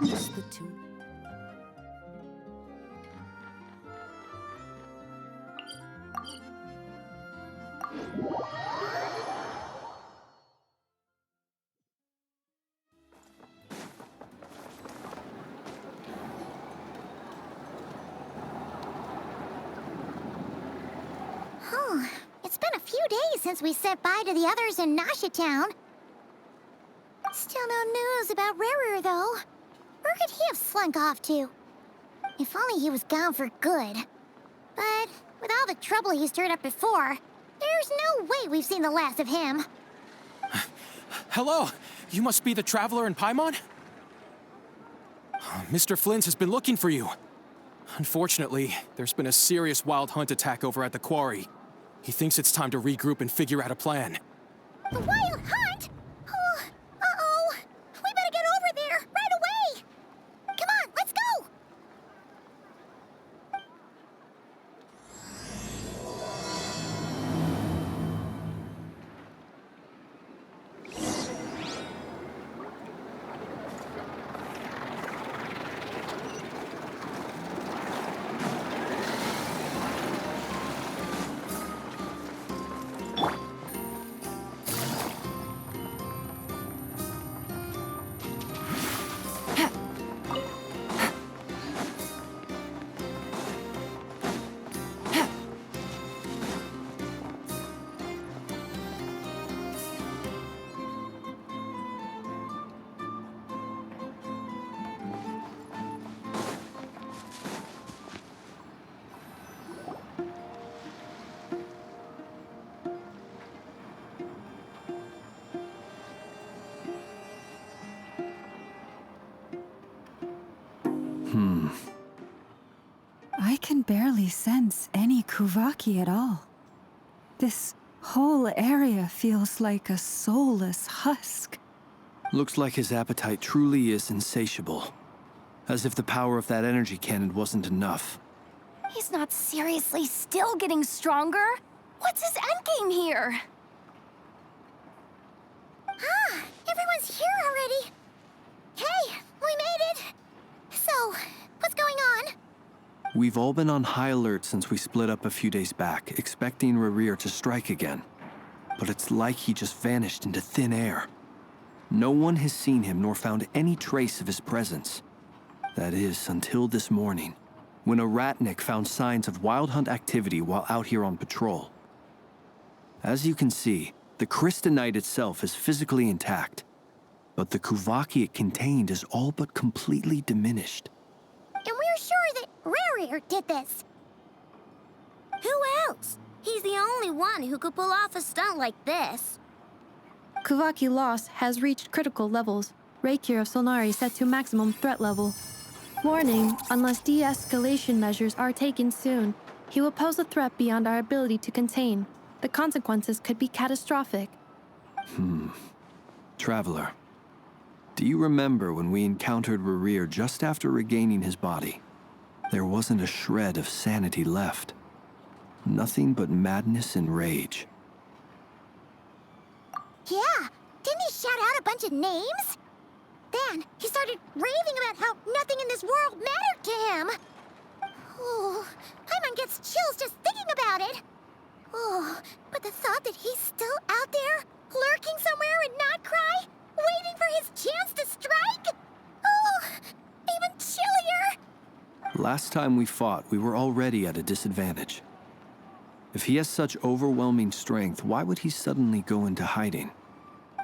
Just the two. Oh, it's been a few days since we said bye to the others in Nasha Town. Still no news about rerir, though. Where could he have slunk off to? If only he was gone for good. But with all the trouble he stirred up before, there's no way we've seen the last of him. Hello! You must be the traveler in Paimon? Mr. Flint has been looking for you. Unfortunately, there's been a serious wild hunt attack over at the quarry. He thinks it's time to regroup and figure out a plan. The wild hunt? Oh, uh-oh. We better get over there, right away! Come on, let's go! I can barely sense any Kuvaki at all. This whole area feels like a soulless husk. Looks like his appetite truly is insatiable. As if the power of that energy cannon wasn't enough. He's not seriously still getting stronger? What's his endgame here? Ah, everyone's here already. Hey, we made it. So, what's going on? We've all been on high alert since we split up a few days back, expecting rerir to strike again. But it's like he just vanished into thin air. No one has seen him nor found any trace of his presence. That is, until this morning, when a ratnik found signs of wild hunt activity while out here on patrol. As you can see, the crystalline itself is physically intact, but the Kuvaki it contained is all but completely diminished. And we're sure that rerir did this. Who else? He's the only one who could pull off a stunt like this. Kuvaki loss has reached critical levels. Rerir of Solnari set to maximum threat level. Warning, unless de-escalation measures are taken soon, he will pose a threat beyond our ability to contain. The consequences could be catastrophic. Traveler, do you remember when we encountered rerir just after regaining his body? There wasn't a shred of sanity left. Nothing but madness and rage. Yeah, didn't he shout out a bunch of names? Then he started raving about how nothing in this world mattered to him. Oh, Paimon gets chills just thinking about it. Oh, but the thought that he's still out there, lurking somewhere and not cry, waiting for his chance to strike? Oh, even chillier. Last time we fought, we were already at a disadvantage. If he has such overwhelming strength, why would he suddenly go into hiding?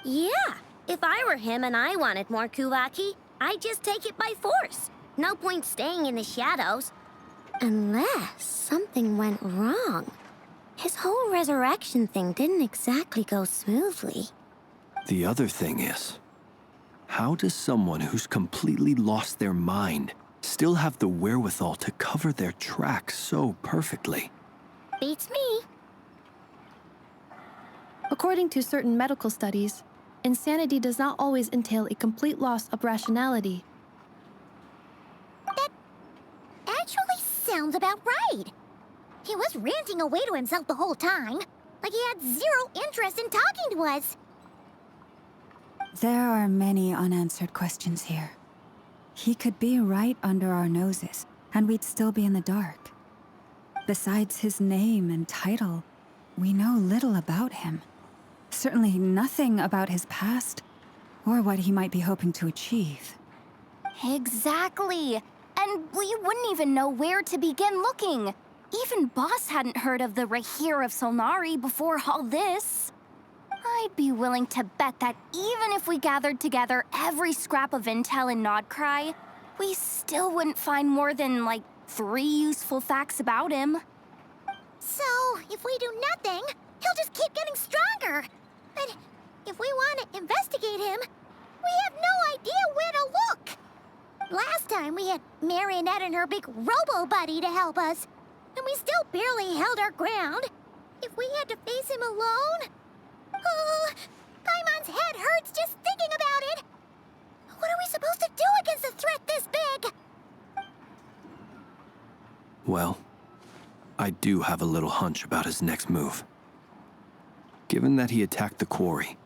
Yeah, if I were him and I wanted more Kuvaki, I'd just take it by force. No point staying in the shadows. Unless something went wrong. His whole resurrection thing didn't exactly go smoothly. The other thing is, how does someone who's completely lost their mind still have the wherewithal to cover their tracks so perfectly? Beats me. According to certain medical studies, insanity does not always entail a complete loss of rationality. That actually sounds about right. He was ranting away to himself the whole time, like he had zero interest in talking to us. There are many unanswered questions here. He could be right under our noses, and we'd still be in the dark. Besides his name and title, we know little about him. Certainly nothing about his past, or what he might be hoping to achieve. Exactly. And we wouldn't even know where to begin looking. Even Boss hadn't heard of the rerir of Solnari before all this. I'd be willing to bet that even if we gathered together every scrap of intel in Nodcry, we still wouldn't find more than, like, 3 useful facts about him. So, if we do nothing, he'll just keep getting stronger. But if we want to investigate him, we have no idea where to look. Last time we had Marionette and her big robo-buddy to help us, and we still barely held our ground. If we had to face him alone... Oh, Paimon's head hurts just thinking about it. What are we supposed to do against a threat this big? Well, I do have a little hunch about his next move. Given that he attacked the quarry,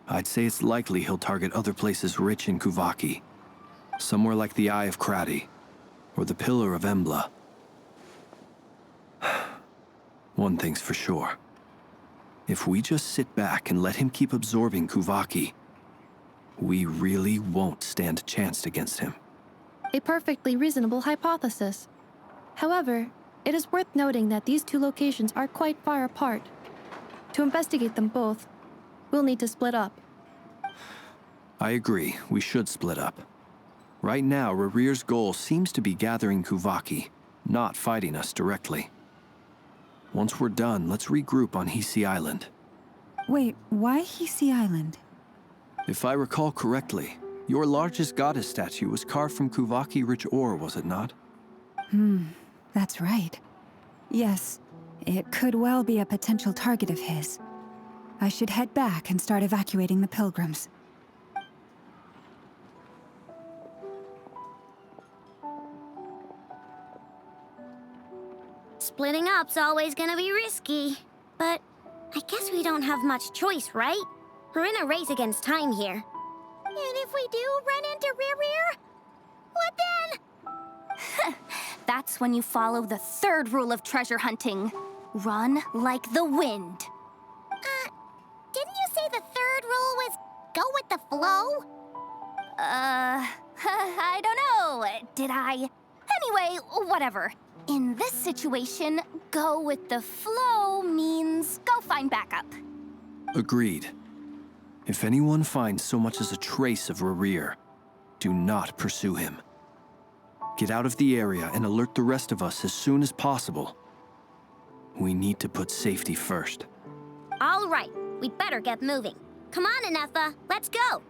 I'd say it's likely he'll target other places rich in Kuvaki. Somewhere like the Eye of Krati, or the Pillar of Embla. One thing's for sure. If we just sit back and let him keep absorbing Kuvaki, we really won't stand a chance against him. A perfectly reasonable hypothesis. However, it is worth noting that these 2 locations are quite far apart. To investigate them both, we'll need to split up. I agree, we should split up. Right now, Rerir's goal seems to be gathering Kuvaki, not fighting us directly. Once we're done, let's regroup on Hisi Island. Wait, why Hisi Island? If I recall correctly, your largest goddess statue was carved from Kuvaki-rich ore, was it not? That's right. Yes, it could well be a potential target of his. I should head back and start evacuating the pilgrims. Splitting up's always gonna be risky. But I guess we don't have much choice, right? We're in a race against time here. And if we do run into rerir, what then? That's when you follow the 3rd rule of treasure hunting. Run like the wind. Didn't you say the 3rd rule was go with the flow? I don't know. Did I? Anyway, whatever. In this situation, go with the flow means go find backup. Agreed. If anyone finds so much as a trace of Rerir, do not pursue him. Get out of the area and alert the rest of us as soon as possible. We need to put safety first. All right, we'd better get moving. Come on, Anefa, let's go.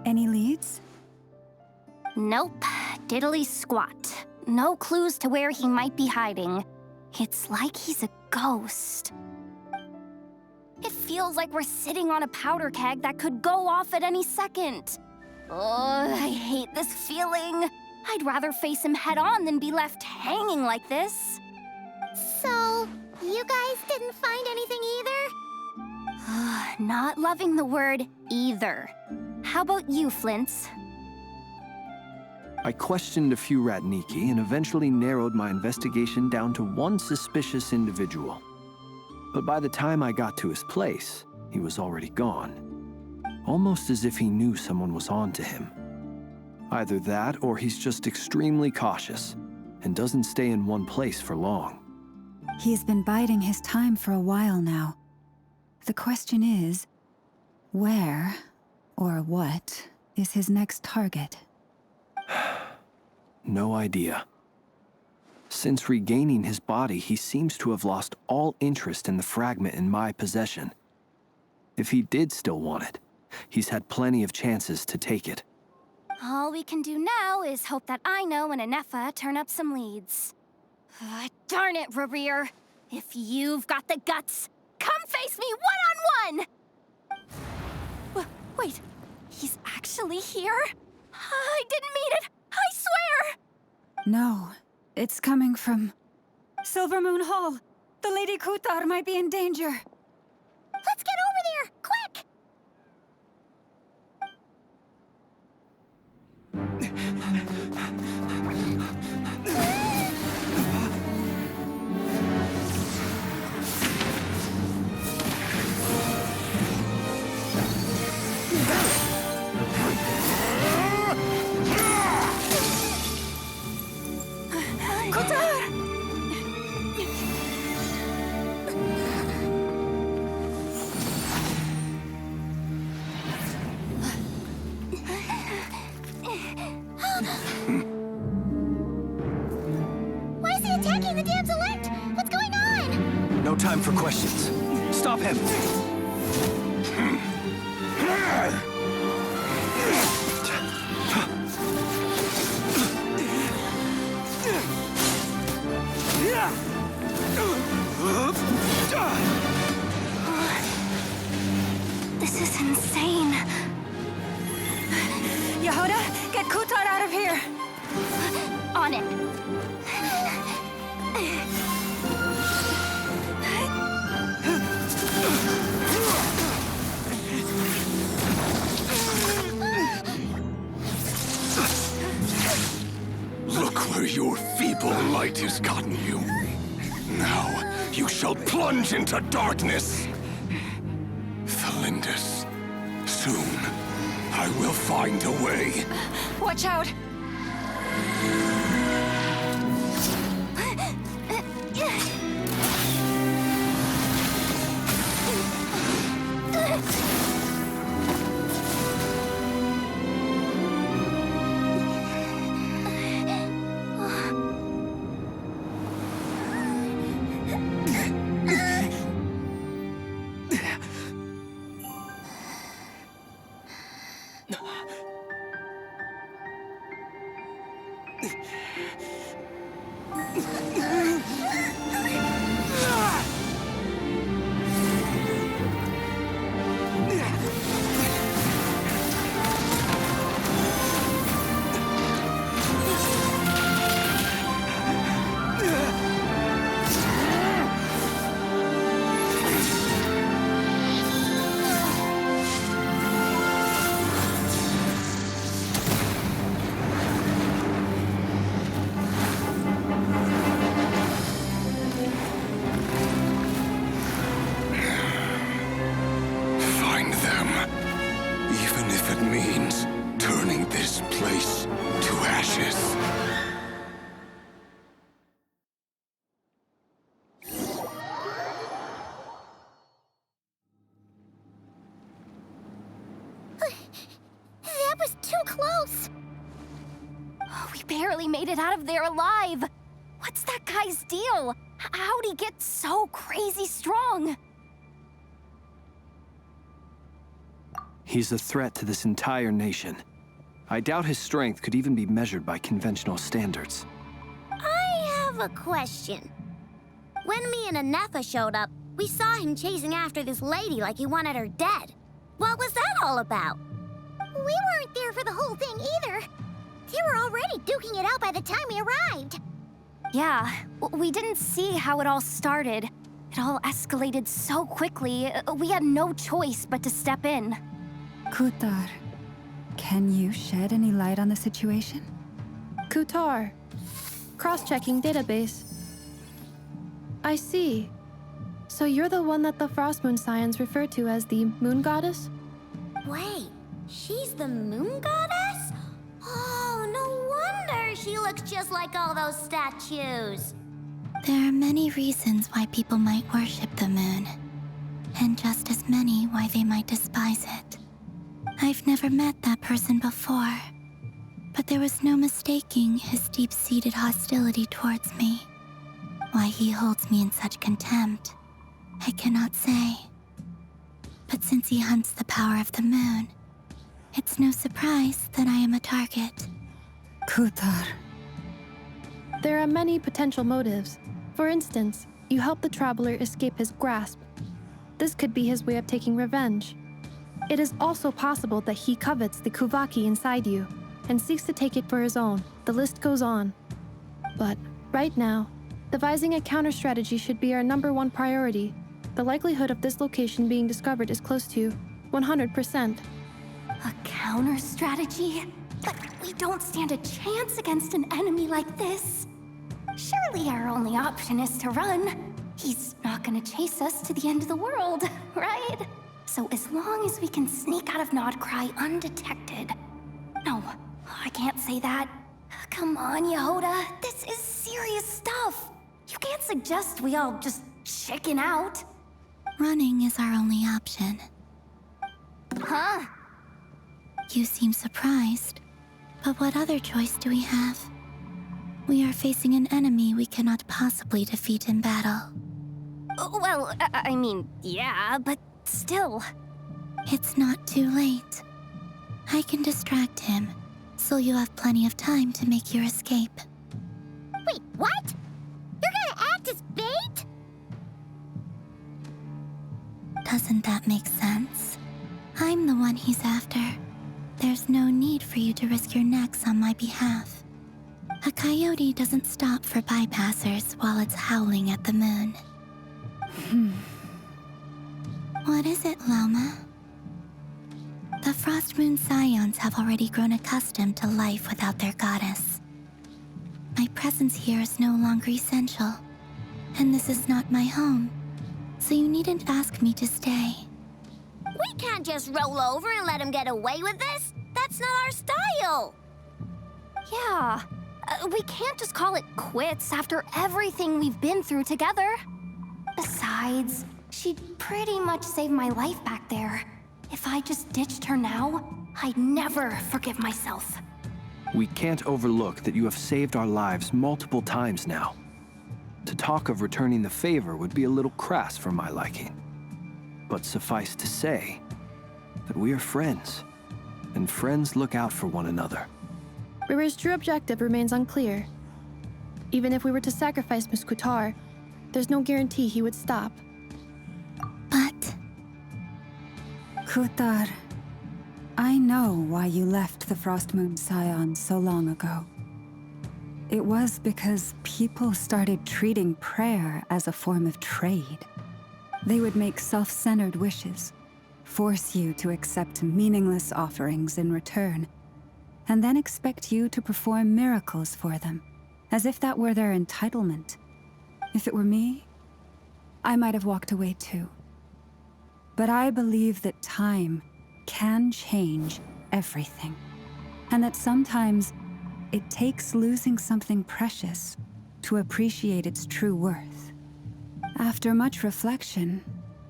Any leads? Nope. Diddly squat. No clues to where he might be hiding. It's like he's a ghost. It feels like we're sitting on a powder keg that could go off at any second. Oh, I hate this feeling. I'd rather face him head on than be left hanging like this. So, you guys didn't find anything either? Not loving the word either. How about you, Flintz? I questioned a few Ratniki and eventually narrowed my investigation down to one suspicious individual. But by the time I got to his place, he was already gone. Almost as if he knew someone was on to him. Either that, or he's just extremely cautious and doesn't stay in one place for long. He's been biding his time for a while now. The question is, where or what is his next target? No idea. Since regaining his body, he seems to have lost all interest in the fragment in my possession. If he did still want it, he's had plenty of chances to take it. All we can do now is hope that Ino and Anefa turn up some leads. Darn it, Rerir. If you've got the guts, come face me one-on-one! Wait, he's actually here? I didn't mean it, I swear! No, it's coming from Silver Moon Hall. The Lady Kutar might be in danger. Let's get over there, quick! Why is he attacking the damselette? What's going on? No time for questions. Stop him! This is insane. Yehuda, get Kutar out of here! On it. Look where your feeble light has gotten you. Now you shall plunge into darkness. Felindus, soon I will find a way. Watch out! Find them, even if it means turning this place to ashes. That was too close. We barely made it out of there alive. What's that guy's deal? How'd he get so crazy strong? He's a threat to this entire nation. I doubt his strength could even be measured by conventional standards. I have a question. When me and Anefa showed up, we saw him chasing after this lady like he wanted her dead. What was that all about? We weren't there for the whole thing either. They were already duking it out by the time we arrived. Yeah, we didn't see how it all started. It all escalated so quickly, we had no choice but to step in. Kutar, can you shed any light on the situation? Kutar. Cross-checking database. I see. So you're the one that the Frost Moon Scions refer to as the Moon Goddess? Wait, she's the moon goddess? Oh, no wonder she looks just like all those statues. There are many reasons why people might worship the moon. and just as many why they might despise it. I've never met that person before, but there was no mistaking his deep-seated hostility towards me. Why he holds me in such contempt, I cannot say. But since he hunts the power of the moon, it's no surprise that I am a target. Kutar. There are many potential motives. For instance, you help the traveler escape his grasp. This could be his way of taking revenge. It is also possible that he covets the Kuvaki inside you and seeks to take it for his own. The list goes on. But right now, devising a counter-strategy should be our #1 priority. The likelihood of this location being discovered is close to 100%. A counter strategy? But we don't stand a chance against an enemy like this. Surely our only option is to run. He's not gonna chase us to the end of the world, right? So as long as we can sneak out of Nodcry undetected. No, I can't say that. Come on, Yehoda, this is serious stuff. You can't suggest we all just chicken out. Running is our only option. Huh? You seem surprised, but what other choice do we have? We are facing an enemy we cannot possibly defeat in battle. Well, I mean, yeah, but still. It's not too late. I can distract him, so you have plenty of time to make your escape. Wait, what? You're gonna act as bait? Doesn't that make sense? I'm the one he's after. There's no need for you to risk your necks on my behalf. A coyote doesn't stop for bypassers while it's howling at the moon. What is it, Loma? The Frost Moon Scions have already grown accustomed to life without their goddess. My presence here is no longer essential, and this is not my home, so you needn't ask me to stay. We can't just roll over and let him get away with this. That's not our style. Yeah, we can't just call it quits after everything we've been through together. Besides, she'd pretty much saved my life back there. If I just ditched her now, I'd never forgive myself. We can't overlook that you have saved our lives multiple times now. To talk of returning the favor would be a little crass for my liking. But suffice to say that we are friends, and friends look out for one another. Rerir's true objective remains unclear. Even if we were to sacrifice Miss Kutar, there's no guarantee he would stop. But Kutar, I know why you left the Frost Moon Scions so long ago. It was because people started treating prayer as a form of trade. They would make self-centered wishes, force you to accept meaningless offerings in return, and then expect you to perform miracles for them, as if that were their entitlement. If it were me, I might have walked away too. But I believe that time can change everything, and that sometimes it takes losing something precious to appreciate its true worth. After much reflection,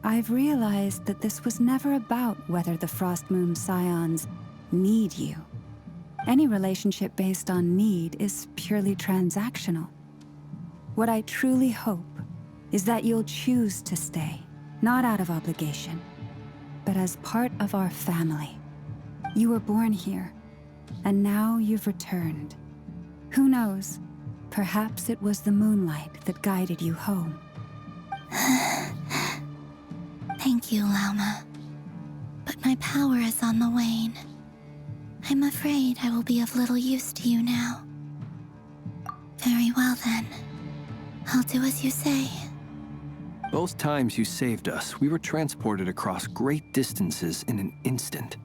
I've realized that this was never about whether the Frost Moon Scions need you. Any relationship based on need is purely transactional. What I truly hope is that you'll choose to stay, not out of obligation, but as part of our family. You were born here, and now you've returned. Who knows? Perhaps it was the moonlight that guided you home. thank you, Lauma. But my power is on the wane. I'm afraid I will be of little use to you now. Very well then. I'll do as you say. Both times you saved us, we were transported across great distances in an instant.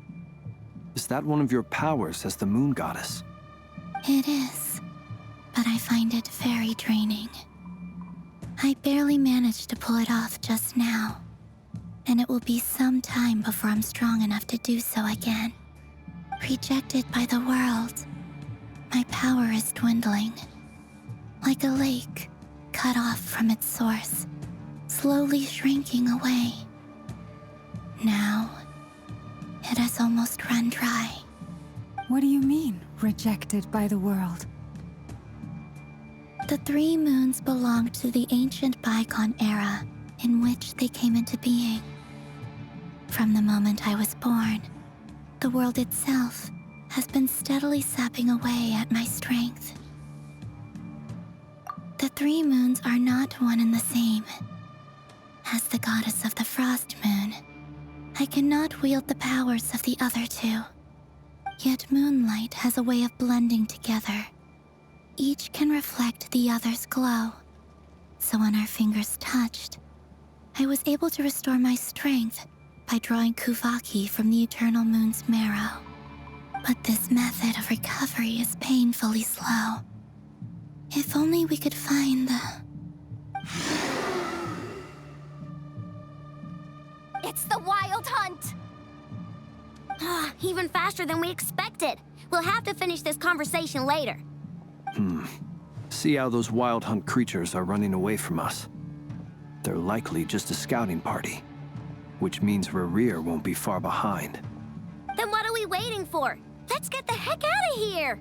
Is that one of your powers as the Moon Goddess? It is, but I find it very draining. I barely managed to pull it off just now, and it will be some time before I'm strong enough to do so again. Rejected by the world, my power is dwindling. Like a lake cut off from its source, slowly shrinking away. Now, it has almost run dry. What do you mean, rejected by the world? The 3 moons belonged to the ancient bygone era in which they came into being. From the moment I was born, the world itself has been steadily sapping away at my strength. The 3 moons are not one and the same. As the goddess of the frost moon, I cannot wield the powers of the other 2. Yet moonlight has a way of blending together. Each can reflect the other's glow. So when our fingers touched, I was able to restore my strength by drawing Kuvaki from the eternal moon's marrow. But this method of recovery is painfully slow. If only we could find the... It's the Wild Hunt! Even faster than we expected. We'll have to finish this conversation later. See how those Wild Hunt creatures are running away from us. They're likely just a scouting party, which means Rerir won't be far behind. Then what are we waiting for? Let's get the heck out of here!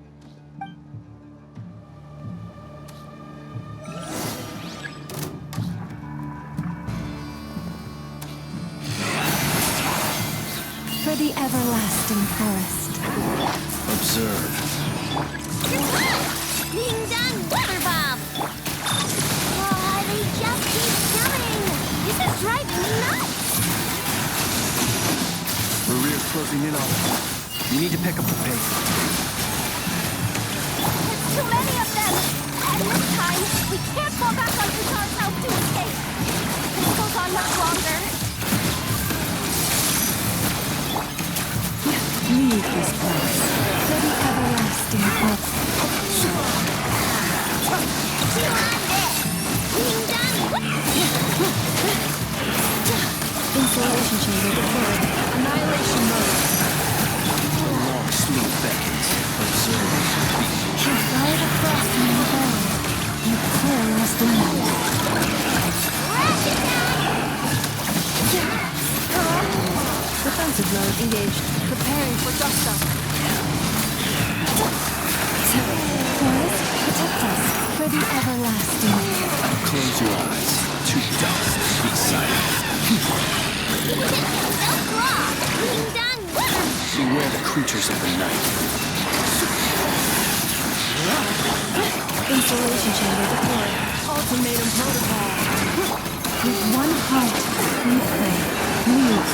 For the everlasting forest. Observe. Ding dong water bomb! Oh, they just keep coming! This is driving me nuts! Rerir's closing in on us. You need to pick up the pace. There's too many of them! And this time, we can't fall back on Kutar's house to escape. If this goes on much longer. Leave this place for the everlasting forest. Installation chamber deployed. Annihilation mode. The long sleep beckons. Observe. You follow the frost in the hole. You clear lost land. Defensive mode engaged. Preparing for dust up. Forest, protect us for the everlasting. Close your eyes. To dust. Be silent. Beware the creatures of the night. Installation chamber deployed. Ultimatum protocol. With one heart, we pray. Move.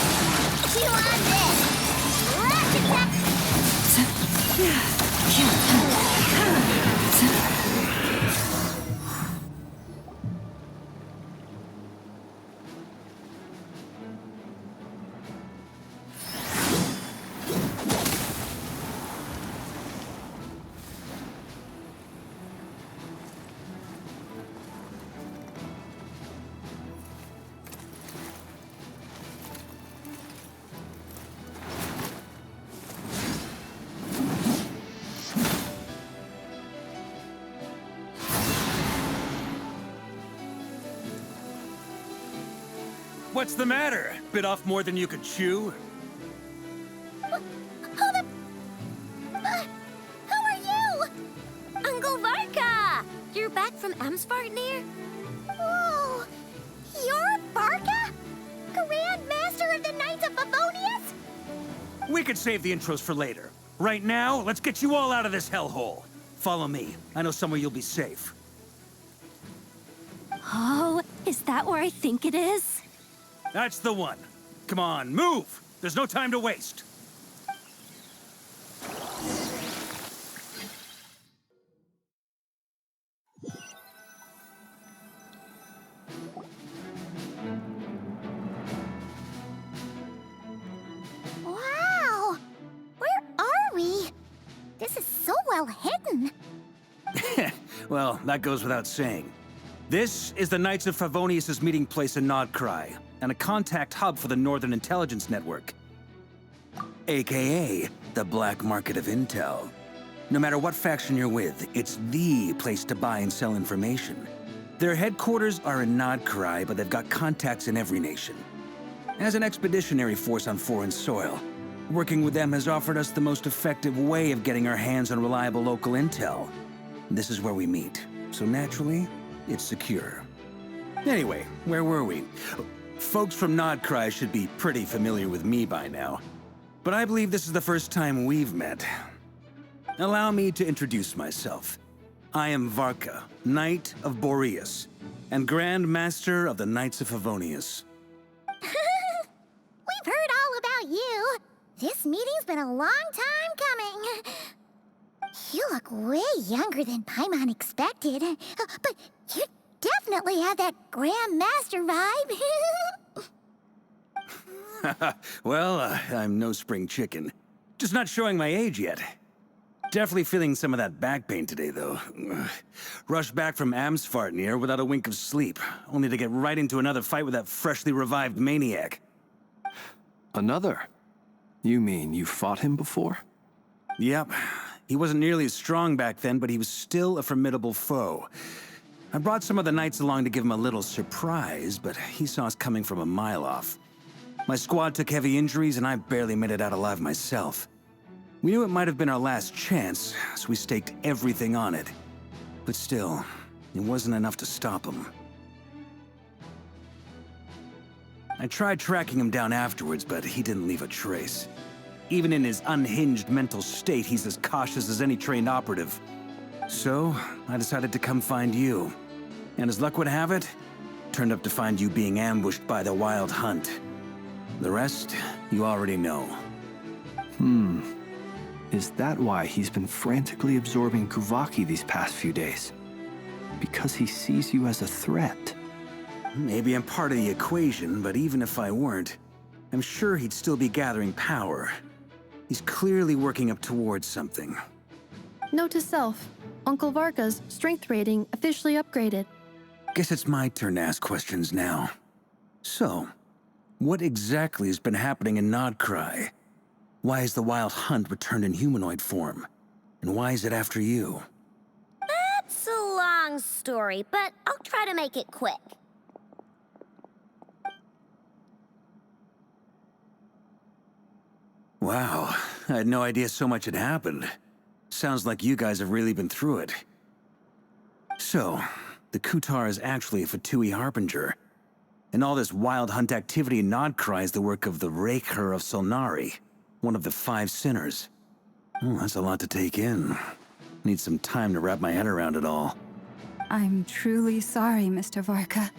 What's the matter? Bit off more than you could chew? Who are you? Uncle Varka! You're back from Amsvartnir? Whoa! You're Barca? Grand Master of the Knights of Favonius? We could save the intros for later. Right now, let's get you all out of this hellhole. Follow me. I know somewhere you'll be safe. Oh, is that where I think it is? That's the one. Come on, move! There's no time to waste. Wow! Where are we? This is so well hidden. Well, that goes without saying. This is the Knights of Favonius' meeting place in Nodcry, and a contact hub for the Northern Intelligence Network. AKA, the black market of intel. No matter what faction you're with, it's the place to buy and sell information. Their headquarters are in Nodcry, but they've got contacts in every nation. As an expeditionary force on foreign soil, working with them has offered us the most effective way of getting our hands on reliable local intel. This is where we meet, so naturally, it's secure. Anyway, where were we? Folks from Nodcry should be pretty familiar with me by now, but I believe this is the first time we've met. Allow me to introduce myself. I am Varka, Knight of Boreas, and Grand Master of the Knights of Favonius. We've heard all about you. This meeting's been a long time coming. You look way younger than Paimon expected, but you definitely have that Grand Master vibe. Well, I'm no spring chicken. Just not showing my age yet. Definitely feeling some of that back pain today, though. Rushed back from Amsfartnir without a wink of sleep, only to get right into another fight with that freshly revived maniac. Another? You mean you fought him before? Yep. He wasn't nearly as strong back then, but he was still a formidable foe. I brought some of the knights along to give him a little surprise, but he saw us coming from a mile off. My squad took heavy injuries, and I barely made it out alive myself. We knew it might have been our last chance, so we staked everything on it. But still, it wasn't enough to stop him. I tried tracking him down afterwards, but he didn't leave a trace. Even in his unhinged mental state, he's as cautious as any trained operative. So, I decided to come find you. And as luck would have it, turned up to find you being ambushed by the Wild Hunt. The rest, you already know. Is that why he's been frantically absorbing Kuvaki these past few days? Because he sees you as a threat? Maybe I'm part of the equation, but even if I weren't, I'm sure he'd still be gathering power. He's clearly working up towards something. Note to self, Uncle Varka's strength rating officially upgraded. Guess it's my turn to ask questions now. So, what exactly has been happening in Nodcry? Why is the Wild Hunt returned in humanoid form? And why is it after you? That's a long story, but I'll try to make it quick. Wow, I had no idea so much had happened. Sounds like you guys have really been through it. So, the Kutar is actually a Fatui Harbinger. And all this Wild Hunt activity in Nodcry is the work of the rerir of Solnari, one of the 5 sinners. Oh, that's a lot to take in. Need some time to wrap my head around it all. I'm truly sorry, Mr. Varka.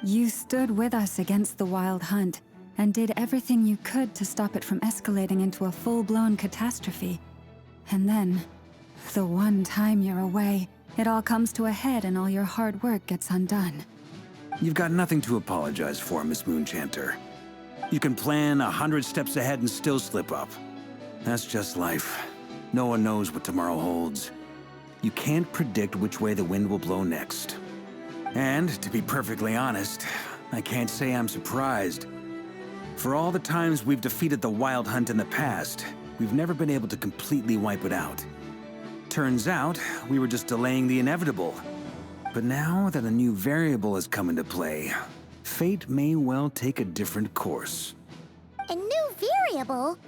You stood with us against the Wild Hunt, and did everything you could to stop it from escalating into a full-blown catastrophe. And then, the one time you're away, it all comes to a head and all your hard work gets undone. You've got nothing to apologize for, Miss Moonchanter. You can plan 100 steps ahead and still slip up. That's just life. No one knows what tomorrow holds. You can't predict which way the wind will blow next. And, to be perfectly honest, I can't say I'm surprised. For all the times we've defeated the Wild Hunt in the past, we've never been able to completely wipe it out. Turns out, we were just delaying the inevitable. But now that a new variable has come into play, fate may well take a different course. A new variable?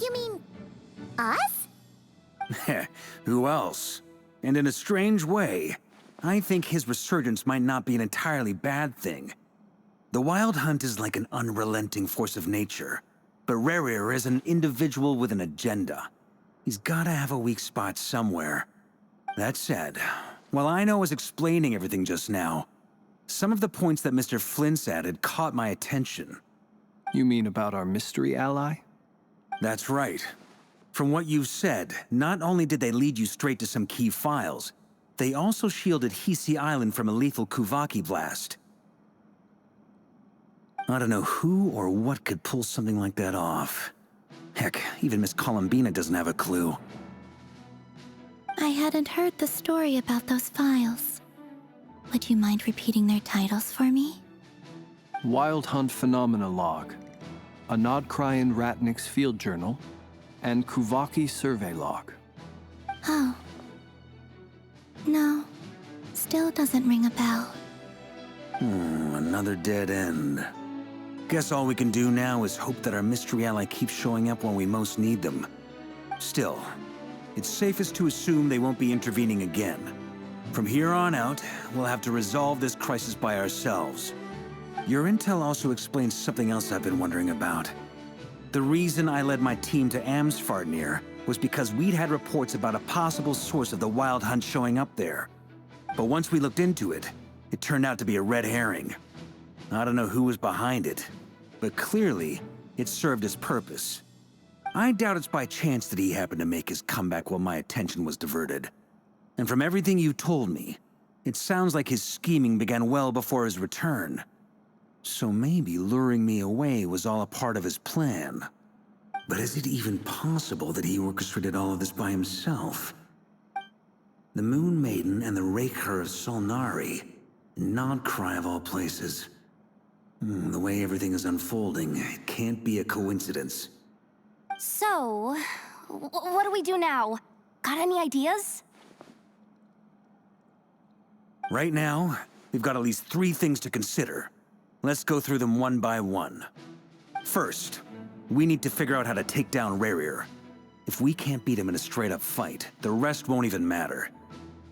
You mean us? Who else? And in a strange way, I think his resurgence might not be an entirely bad thing. The Wild Hunt is like an unrelenting force of nature, but rerir is an individual with an agenda. He's gotta have a weak spot somewhere. That said, while I know I was explaining everything just now, some of the points that Mr. Flint's added caught my attention. You mean about our mystery ally? That's right. From what you've said, not only did they lead you straight to some key files, they also shielded Hisi Island from a lethal Kuvaki blast. I don't know who or what could pull something like that off. Heck, even Miss Columbina doesn't have a clue. I hadn't heard the story about those files. Would you mind repeating their titles for me? Wild Hunt Phenomena Log, a Nodcryan Ratnik's Field Journal, and Kuvaki Survey Log. Oh. No. Still doesn't ring a bell. Another dead end. Guess all we can do now is hope that our mystery ally keeps showing up when we most need them. Still, it's safest to assume they won't be intervening again. From here on out, we'll have to resolve this crisis by ourselves. Your intel also explains something else I've been wondering about. The reason I led my team to Amsfarnir was because we'd had reports about a possible source of the Wild Hunt showing up there. But once we looked into it, it turned out to be a red herring. I don't know who was behind it, but clearly, it served its purpose. I doubt it's by chance that he happened to make his comeback while my attention was diverted. And from everything you told me, it sounds like his scheming began well before his return. So maybe luring me away was all a part of his plan. But is it even possible that he orchestrated all of this by himself? The Moon Maiden and the Rerir of Solnari, Nodcry of all places. The way everything is unfolding, it can't be a coincidence. So, what do we do now? Got any ideas? Right now, we've got at least 3 things to consider. Let's go through them one by one. First, we need to figure out how to take down Rerir. If we can't beat him in a straight-up fight, the rest won't even matter.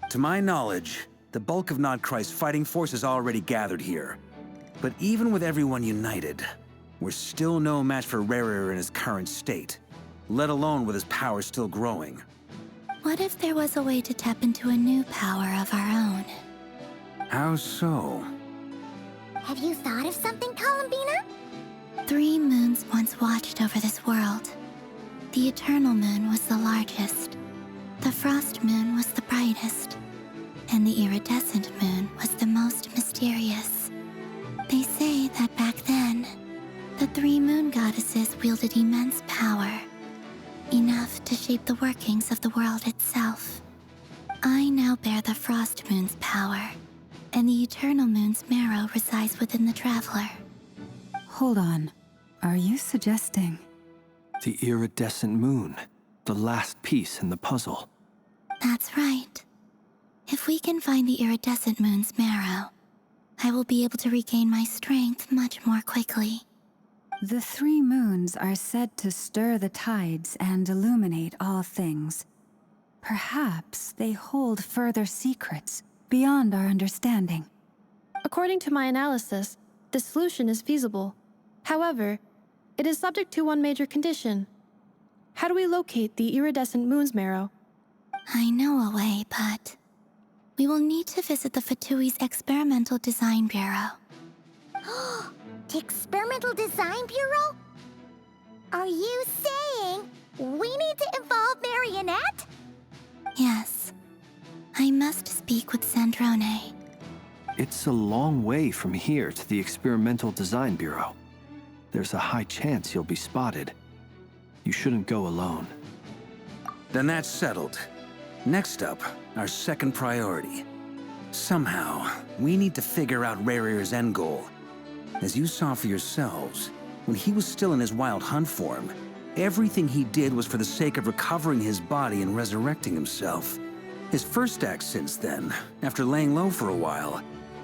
To my knowledge, the bulk of Nodcry's fighting force is already gathered here. But even with everyone united, we're still no match for Rerir in his current state, let alone with his power still growing. What if there was a way to tap into a new power of our own? How so? Have you thought of something, Columbina? 3 moons once watched over this world. The Eternal Moon was the largest. The Frost Moon was the brightest. And the Iridescent Moon was the most mysterious. They say that back then, the 3 moon goddesses wielded immense power, enough to shape the workings of the world itself. I now bear the Frost Moon's power, and the Eternal Moon's marrow resides within the Traveler. Hold on. Are you suggesting? The iridescent moon, the last piece in the puzzle. That's right. If we can find the Iridescent Moon's marrow, I will be able to regain my strength much more quickly. The 3 moons are said to stir the tides and illuminate all things. Perhaps they hold further secrets beyond our understanding. According to my analysis, this solution is feasible. However, it is subject to one major condition. How do we locate the Iridescent Moon's marrow? I know a way, but we will need to visit the Fatui's Experimental Design Bureau. The Experimental Design Bureau? Are you saying we need to involve Marionette? Yes. I must speak with Sandrone. It's a long way from here to the Experimental Design Bureau. There's a high chance you'll be spotted. You shouldn't go alone. Then that's settled. Next up, our second priority. Somehow, we need to figure out Rerir's end goal. As you saw for yourselves, when he was still in his Wild Hunt form, everything he did was for the sake of recovering his body and resurrecting himself. His first act since then, after laying low for a while,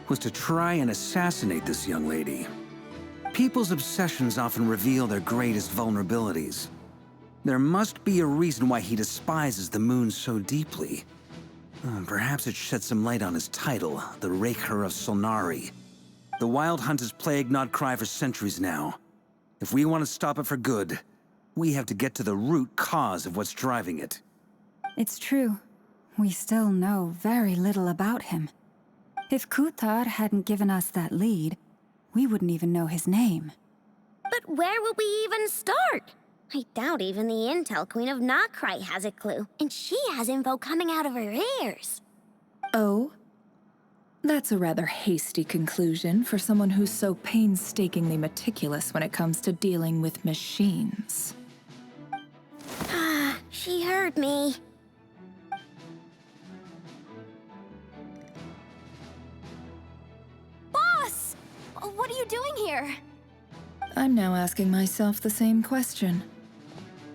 was to try and assassinate this young lady. People's obsessions often reveal their greatest vulnerabilities. There must be a reason why he despises the moon so deeply. Perhaps it sheds some light on his title, the Rerir of Solnari. The Wild Hunt has plagued Nodcry for centuries now. If we want to stop it for good, we have to get to the root cause of what's driving it. It's true. We still know very little about him. If Kuthar hadn't given us that lead, we wouldn't even know his name. But where would we even start? I doubt even the Intel Queen of Nodcry has a clue, and she has info coming out of her ears. Oh? That's a rather hasty conclusion for someone who's so painstakingly meticulous when it comes to dealing with machines. Ah, she heard me. Boss! What are you doing here? I'm now asking myself the same question.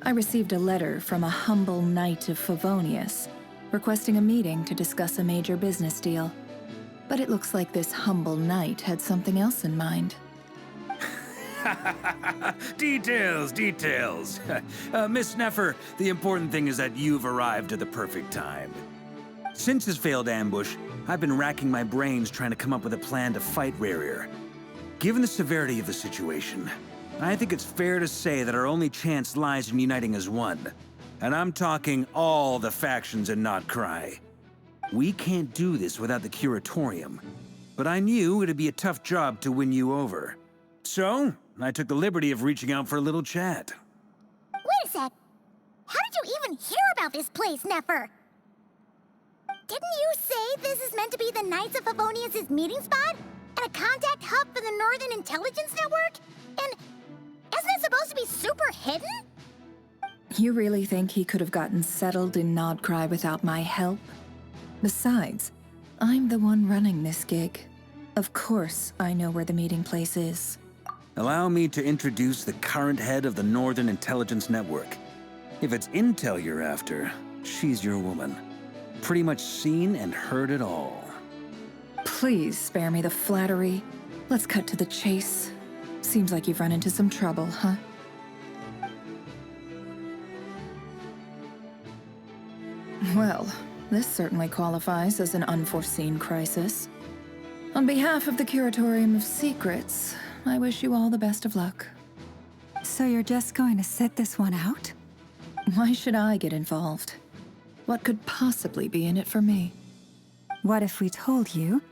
I received a letter from a humble knight of Favonius, requesting a meeting to discuss a major business deal. But it looks like this humble knight had something else in mind. Details, details. Miss Neffer, the important thing is that you've arrived at the perfect time. Since his failed ambush, I've been racking my brains trying to come up with a plan to fight rerir. Given the severity of the situation, I think it's fair to say that our only chance lies in uniting as one. And I'm talking all the factions in Notcry. We can't do this without the Curatorium, but I knew it'd be a tough job to win you over. So, I took the liberty of reaching out for a little chat. Wait a sec. How did you even hear about this place, Neffer? Didn't you say this is meant to be the Knights of Favonius' meeting spot? And a contact hub for the Northern Intelligence Network? And isn't it supposed to be super hidden? You really think he could have gotten settled in Nodcry without my help? Besides, I'm the one running this gig. Of course I know where the meeting place is. Allow me to introduce the current head of the Northern Intelligence Network. If it's intel you're after, she's your woman. Pretty much seen and heard it all. Please spare me the flattery. Let's cut to the chase. Seems like you've run into some trouble, huh? Well, this certainly qualifies as an unforeseen crisis. On behalf of the Curatorium of Secrets, I wish you all the best of luck. So you're just going to sit this one out? Why should I get involved? What could possibly be in it for me? What if we told you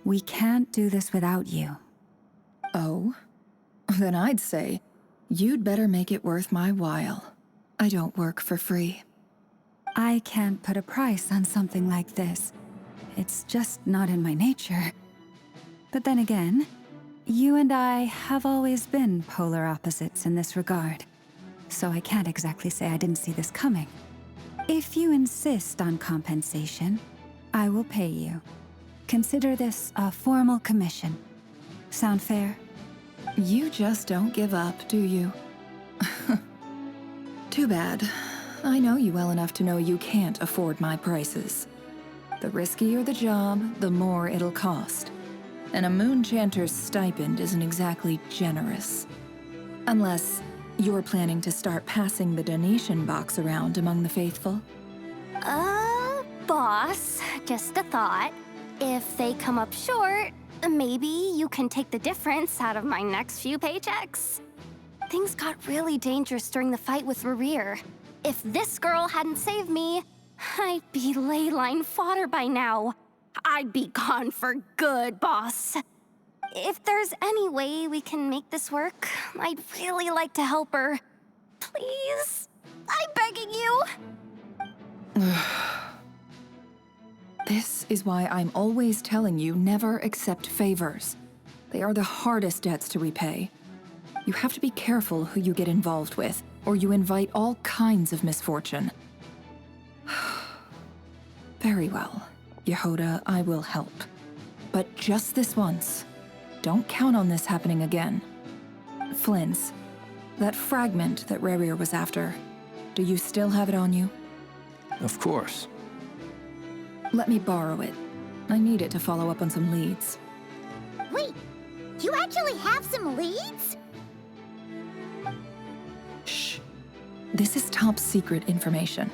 we can't do this without you? Oh? Then I'd say, you'd better make it worth my while. I don't work for free. I can't put a price on something like this. It's just not in my nature. But then again, you and I have always been polar opposites in this regard. So I can't exactly say I didn't see this coming. If you insist on compensation, I will pay you. Consider this a formal commission. Sound fair? You just don't give up, do you? Too bad. I know you well enough to know you can't afford my prices. The riskier the job, the more it'll cost. And a moon chanter's stipend isn't exactly generous. Unless you're planning to start passing the donation box around among the faithful. Boss, just a thought. If they come up short, maybe you can take the difference out of my next few paychecks. Things got really dangerous during the fight with rerir. If this girl hadn't saved me, I'd be ley line fodder by now. I'd be gone for good, boss. If there's any way we can make this work, I'd really like to help her. Please? I'm begging you. This is why I'm always telling you never accept favors. They are the hardest debts to repay. You have to be careful who you get involved with, or you invite all kinds of misfortune. Very well, Yehoda, I will help. But just this once. Don't count on this happening again. Flynn's, that fragment that rerir was after, do you still have it on you? Of course. Let me borrow it. I need it to follow up on some leads. Wait, you actually have some leads? Shh. This is top secret information.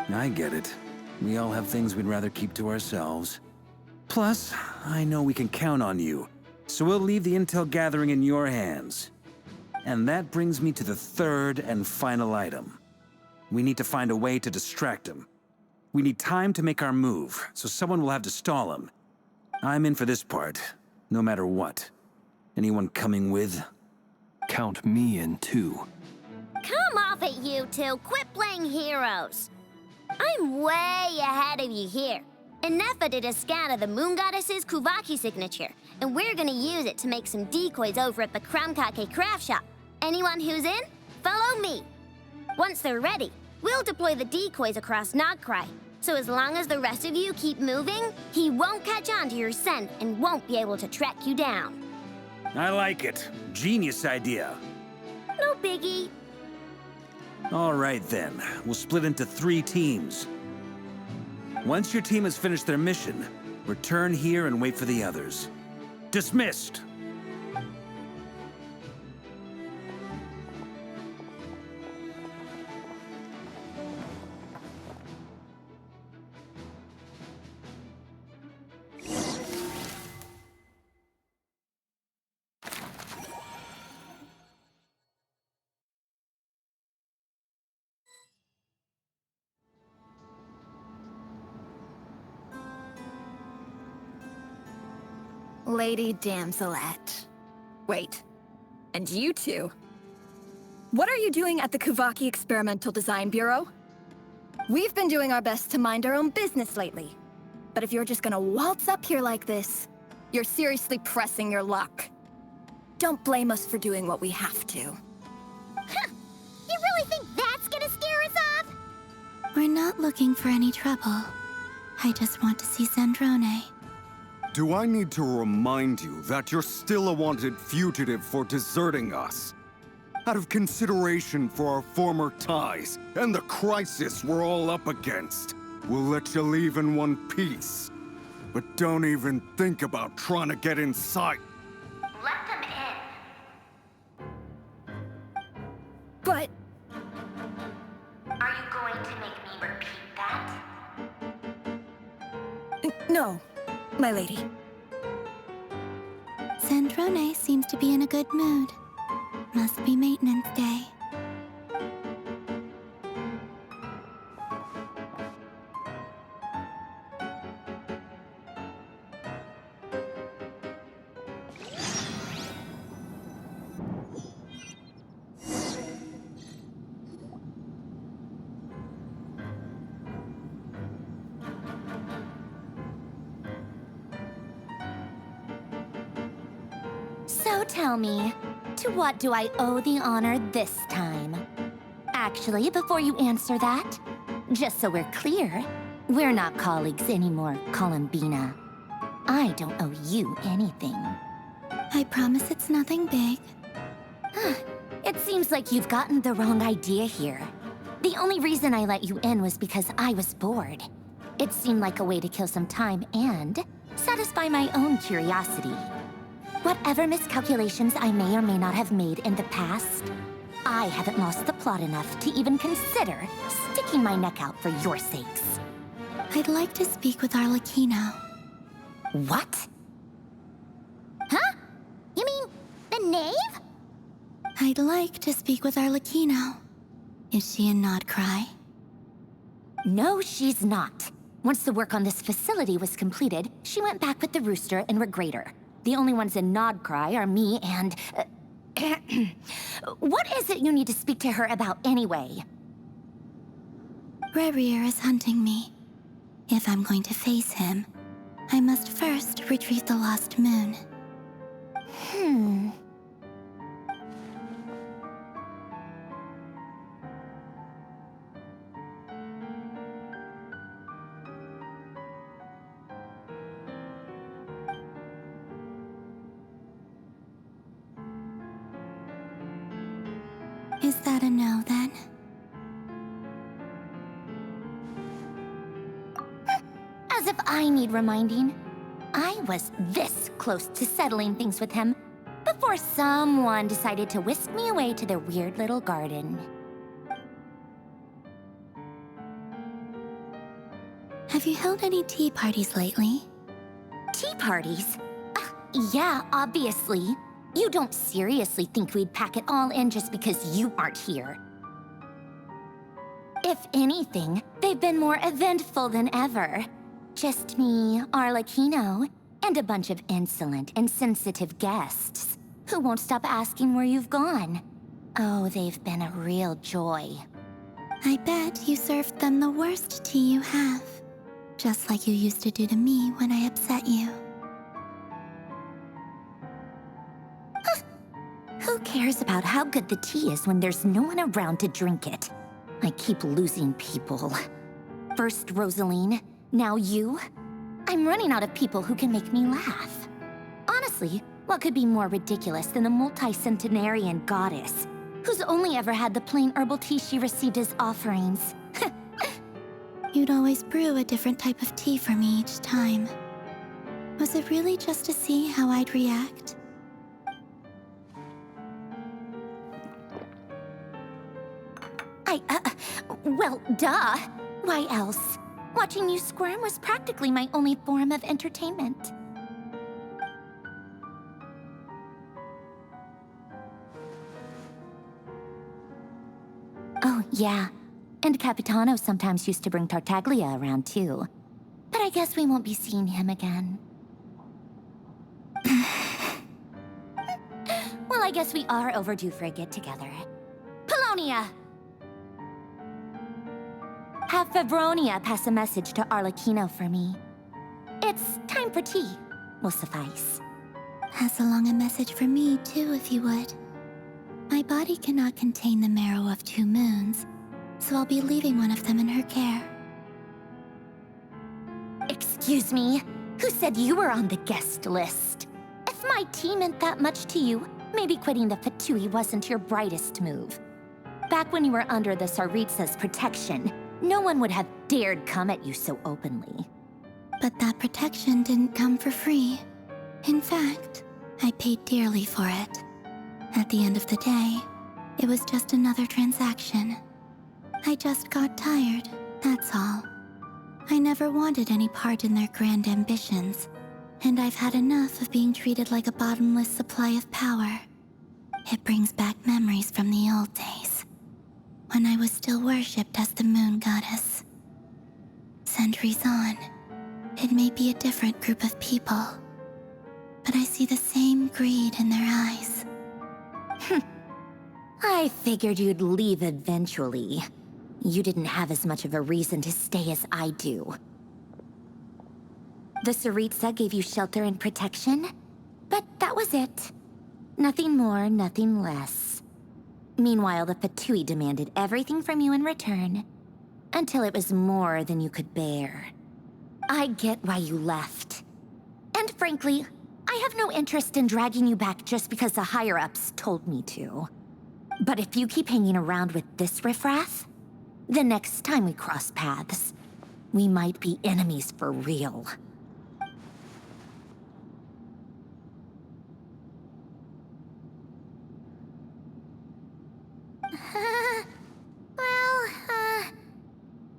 I get it. We all have things we'd rather keep to ourselves. Plus, I know we can count on you, so we'll leave the intel gathering in your hands. And that brings me to the third and final item. We need to find a way to distract him. We need time to make our move, so someone will have to stall him. I'm in for this part, no matter what. Anyone coming with? Count me in too. Come off it, you two. Quit playing heroes. I'm way ahead of you here. And Neffa did a scan of the Moon Goddess's Kuvaki signature, and we're gonna use it to make some decoys over at the Kramkake craft shop. Anyone who's in, follow me. Once they're ready, we'll deploy the decoys across Notcry. So as long as the rest of you keep moving, he won't catch on to your scent and won't be able to track you down. I like it. Genius idea. No biggie. All right then, we'll split into 3 teams. Once your team has finished their mission, Return here and wait for the others. Dismissed! Lady Damselette. Wait, and you two? What are you doing at the Kuvaki Experimental Design Bureau? We've been doing our best to mind our own business lately. But if you're just gonna waltz up here like this, you're seriously pressing your luck. Don't blame us for doing what we have to. Huh. You really think that's gonna scare us off? We're not looking for any trouble. I just want to see Zandrone. Do I need to remind you that you're still a wanted fugitive for deserting us? Out of consideration for our former ties and the crisis we're all up against, we'll let you leave in one piece. But don't even think about trying to get inside. Let them in. But... Are you going to make me repeat that? No, my lady. Zandrone seems to be in a good mood. Must be maintenance day. So tell me, to what do I owe the honor this time? Actually, before you answer that, just so we're clear, we're not colleagues anymore, Columbina. I don't owe you anything. I promise it's nothing big. It seems like you've gotten the wrong idea here. The only reason I let you in was because I was bored. It seemed like a way to kill some time and satisfy my own curiosity. Whatever miscalculations I may or may not have made in the past, I haven't lost the plot enough to even consider sticking my neck out for your sakes. I'd like to speak with Arlecchino. What? Huh? You mean the knave? I'd like to speak with Arlecchino. Is she in Nodcry? No, she's not. Once the work on this facility was completed, she went back with the Rooster and Regrator. The only ones in Nodcry are me and... What is it you need to speak to her about anyway? Rerir is hunting me. If I'm going to face him, I must first retrieve the lost moon. Is that a no, then? As if I need reminding. I was this close to settling things with him before someone decided to whisk me away to their weird little garden. Have you held any tea parties lately? Tea parties? Yeah, obviously. You don't seriously think we'd pack it all in just because you aren't here. If anything, they've been more eventful than ever. Just me, Arlecchino, and a bunch of insolent and sensitive guests who won't stop asking where you've gone. Oh, they've been a real joy. I bet you served them the worst tea you have. Just like you used to do to me when I upset you. Who cares about how good the tea is when there's no one around to drink it? I keep losing people. First Rosaline, now you. I'm running out of people who can make me laugh. Honestly, what could be more ridiculous than the multi-centenarian goddess, who's only ever had the plain herbal tea she received as offerings? You'd always brew a different type of tea for me each time. Was it really just to see how I'd react? Well, duh. Why else? Watching you squirm was practically my only form of entertainment. Oh, yeah. And Capitano sometimes used to bring Tartaglia around, too. But I guess we won't be seeing him again. Well, I guess we are overdue for a get-together. Polonia! Have Favronia pass a message to Arlecchino for me. It's time for tea. Will suffice. Pass along a message for me, too, if you would. My body cannot contain the marrow of 2 moons, so I'll be leaving one of them in her care. Excuse me? Who said you were on the guest list? If my tea meant that much to you, maybe quitting the Fatui wasn't your brightest move. Back when you were under the Tsaritsa's protection, no one would have dared come at you so openly. But that protection didn't come for free. In fact, I paid dearly for it. At the end of the day, it was just another transaction. I just got tired, that's all. I never wanted any part in their grand ambitions, and I've had enough of being treated like a bottomless supply of power. It brings back memories from the old days, when I was still worshipped as the moon goddess. Centuries on, it may be a different group of people, but I see the same greed in their eyes. I figured you'd leave eventually. You didn't have as much of a reason to stay as I do. The Tsaritsa gave you shelter and protection, but that was it. Nothing more, nothing less. Meanwhile, the Fatui demanded everything from you in return, until it was more than you could bear. I get why you left. And frankly, I have no interest in dragging you back just because the higher-ups told me to. But if you keep hanging around with this riffraff, the next time we cross paths, we might be enemies for real.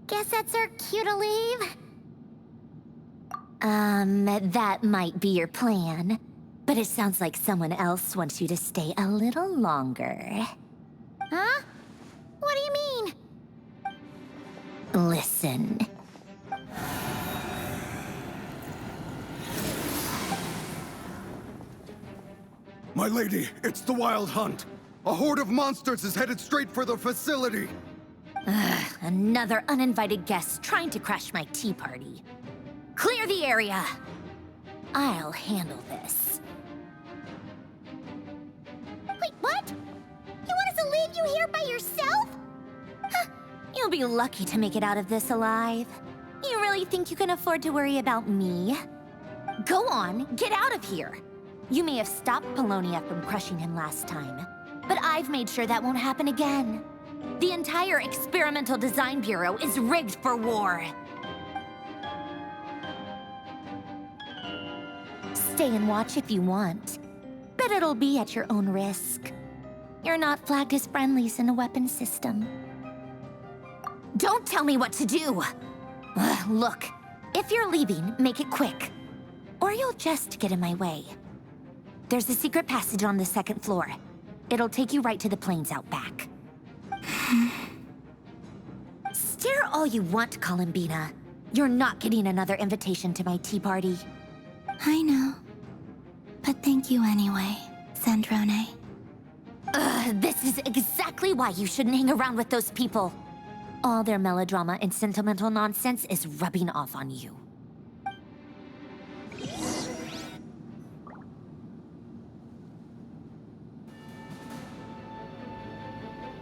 Guess that's our cue to leave? That might be your plan. But it sounds like someone else wants you to stay a little longer. Huh? What do you mean? Listen. My lady, it's the Wild Hunt. A horde of monsters is headed straight for the facility. Another uninvited guest trying to crash my tea party. Clear the area! I'll handle this. Wait, what? You want us to leave you here by yourself? You'll be lucky to make it out of this alive. You really think you can afford to worry about me? Go on, get out of here. You may have stopped Polonia from crushing him last time, but I've made sure that won't happen again. The entire Experimental Design Bureau is rigged for war. Stay and watch if you want, but it'll be at your own risk. You're not flagged as friendlies in a weapons system. Don't tell me what to do! Look, if you're leaving, make it quick. Or you'll just get in my way. There's a secret passage on the 2nd floor. It'll take you right to the plains out back. Stare all you want, Columbina. You're not getting another invitation to my tea party. I know. But thank you anyway, Sandrone. This is exactly why you shouldn't hang around with those people. All their melodrama and sentimental nonsense is rubbing off on you.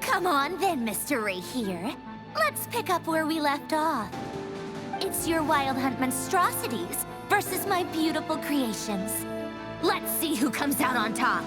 Come on then, Mr. Rerir. Let's pick up where we left off. It's your Wild Hunt monstrosities versus my beautiful creations. Let's see who comes out on top.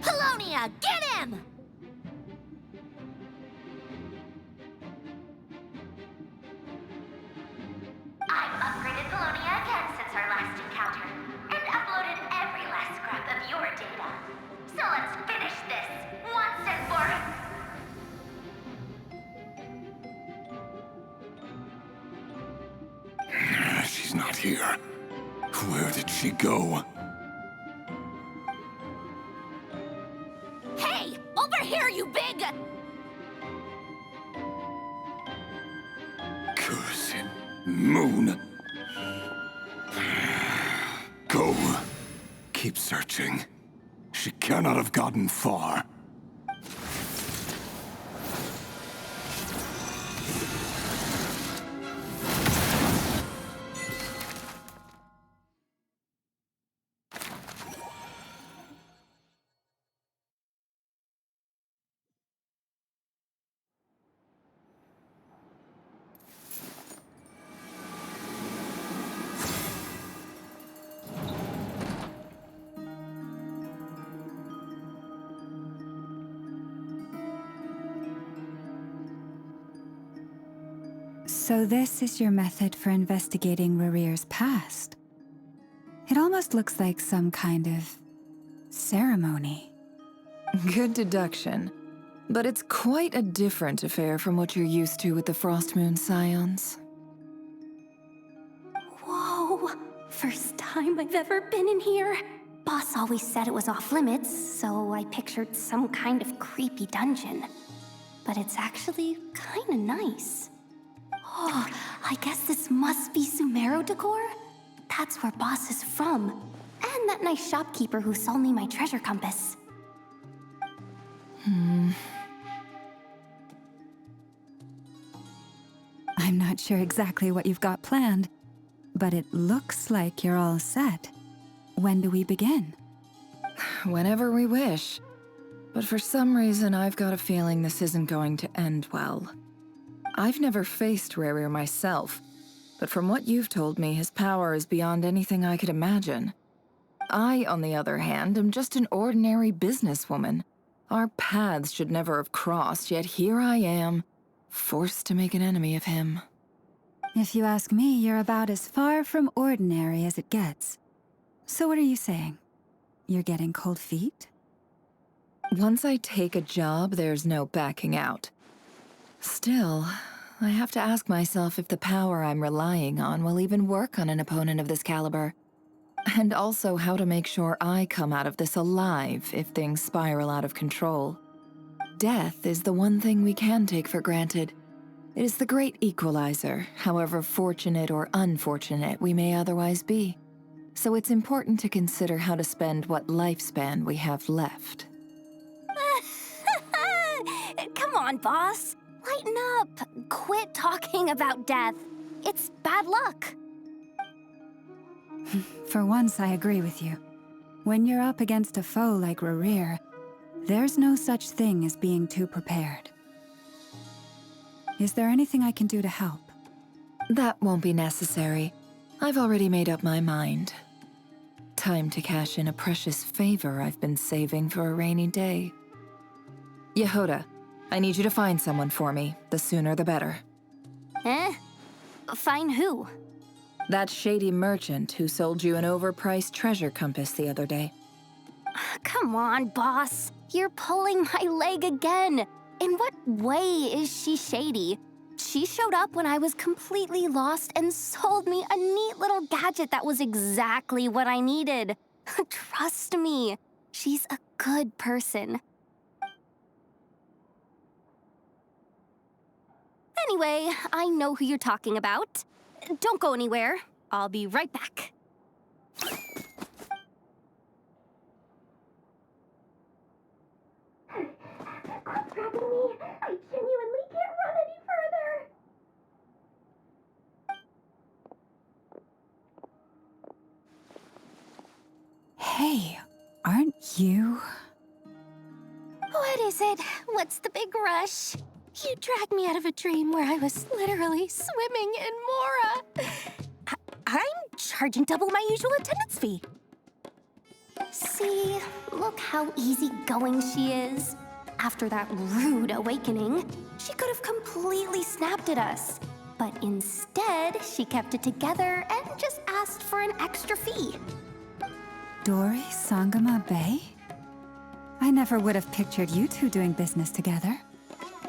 Polonia, get him! I've upgraded Polonia again since our last encounter, and uploaded every last scrap of your data. So let's finish this, once and for... She's not here. Where did she go? Hey! Over here, you big... Cursed moon. Go. Keep searching. She cannot have gotten far. So this is your method for investigating Rerir's past. It almost looks like some kind of ceremony. Good deduction. But it's quite a different affair from what you're used to with the Frost Moon Scions. Whoa! First time I've ever been in here. Boss always said it was off limits, so I pictured some kind of creepy dungeon. But it's actually kinda nice. Oh, I guess this must be Sumero decor? That's where Boss is from. And that nice shopkeeper who sold me my treasure compass. I'm not sure exactly what you've got planned, but it looks like you're all set. When do we begin? Whenever we wish. But for some reason, I've got a feeling this isn't going to end well. I've never faced Rerir myself, but from what you've told me, his power is beyond anything I could imagine. I, on the other hand, am just an ordinary businesswoman. Our paths should never have crossed, yet here I am, forced to make an enemy of him. If you ask me, you're about as far from ordinary as it gets. So what are you saying? You're getting cold feet? Once I take a job, there's no backing out. Still, I have to ask myself if the power I'm relying on will even work on an opponent of this caliber. And also how to make sure I come out of this alive if things spiral out of control. Death is the one thing we can take for granted. It is the great equalizer, however fortunate or unfortunate we may otherwise be. So it's important to consider how to spend what lifespan we have left. Come on, boss. Lighten up. Quit talking about death. It's bad luck. For once, I agree with you. When you're up against a foe like Rerir, there's no such thing as being too prepared. Is there anything I can do to help? That won't be necessary. I've already made up my mind. Time to cash in a precious favor I've been saving for a rainy day. Yehoda, I need you to find someone for me. The sooner the better. Eh? Find who? That shady merchant who sold you an overpriced treasure compass the other day. Come on, boss. You're pulling my leg again. In what way is she shady? She showed up when I was completely lost and sold me a neat little gadget that was exactly what I needed. Trust me, she's a good person. Anyway, I know who you're talking about. Don't go anywhere. I'll be right back. Quit grabbing me. I genuinely can't run any further. Hey, aren't you? What is it? What's the big rush? You dragged me out of a dream where I was literally swimming in Mora. I'm charging double my usual attendance fee. See, look how easygoing she is. After that rude awakening, she could have completely snapped at us. But instead, she kept it together and just asked for an extra fee. Dori Sangama Bay? I never would have pictured you two doing business together.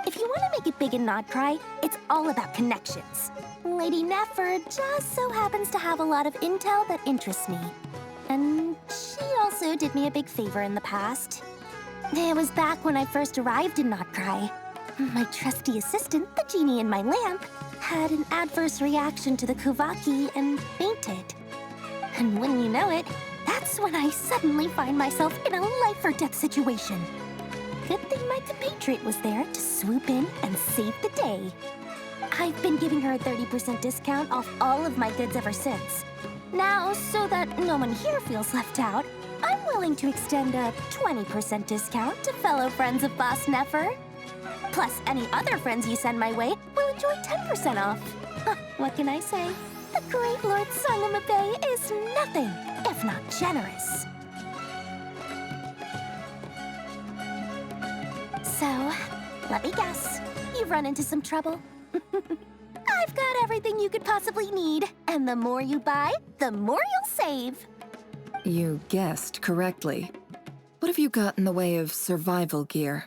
If you want to make it big and not cry, it's all about connections. Lady Nefer just so happens to have a lot of intel that interests me. And she also did me a big favor in the past. It was back when I first arrived in Not Cry. My trusty assistant, the genie in my lamp, had an adverse reaction to the Kuvaki and fainted. And when you know it, that's when I suddenly find myself in a life-or-death situation. Good thing my compatriot was there to swoop in and save the day. I've been giving her a 30% discount off all of my goods ever since. Now, so that no one here feels left out, I'm willing to extend a 20% discount to fellow friends of Boss Nefer. Plus, any other friends you send my way will enjoy 10% off. What can I say? The great Lord Sangama Bay is nothing if not generous. So, let me guess. You've run into some trouble. I've got everything you could possibly need. And the more you buy, the more you'll save. You guessed correctly. What have you got in the way of survival gear?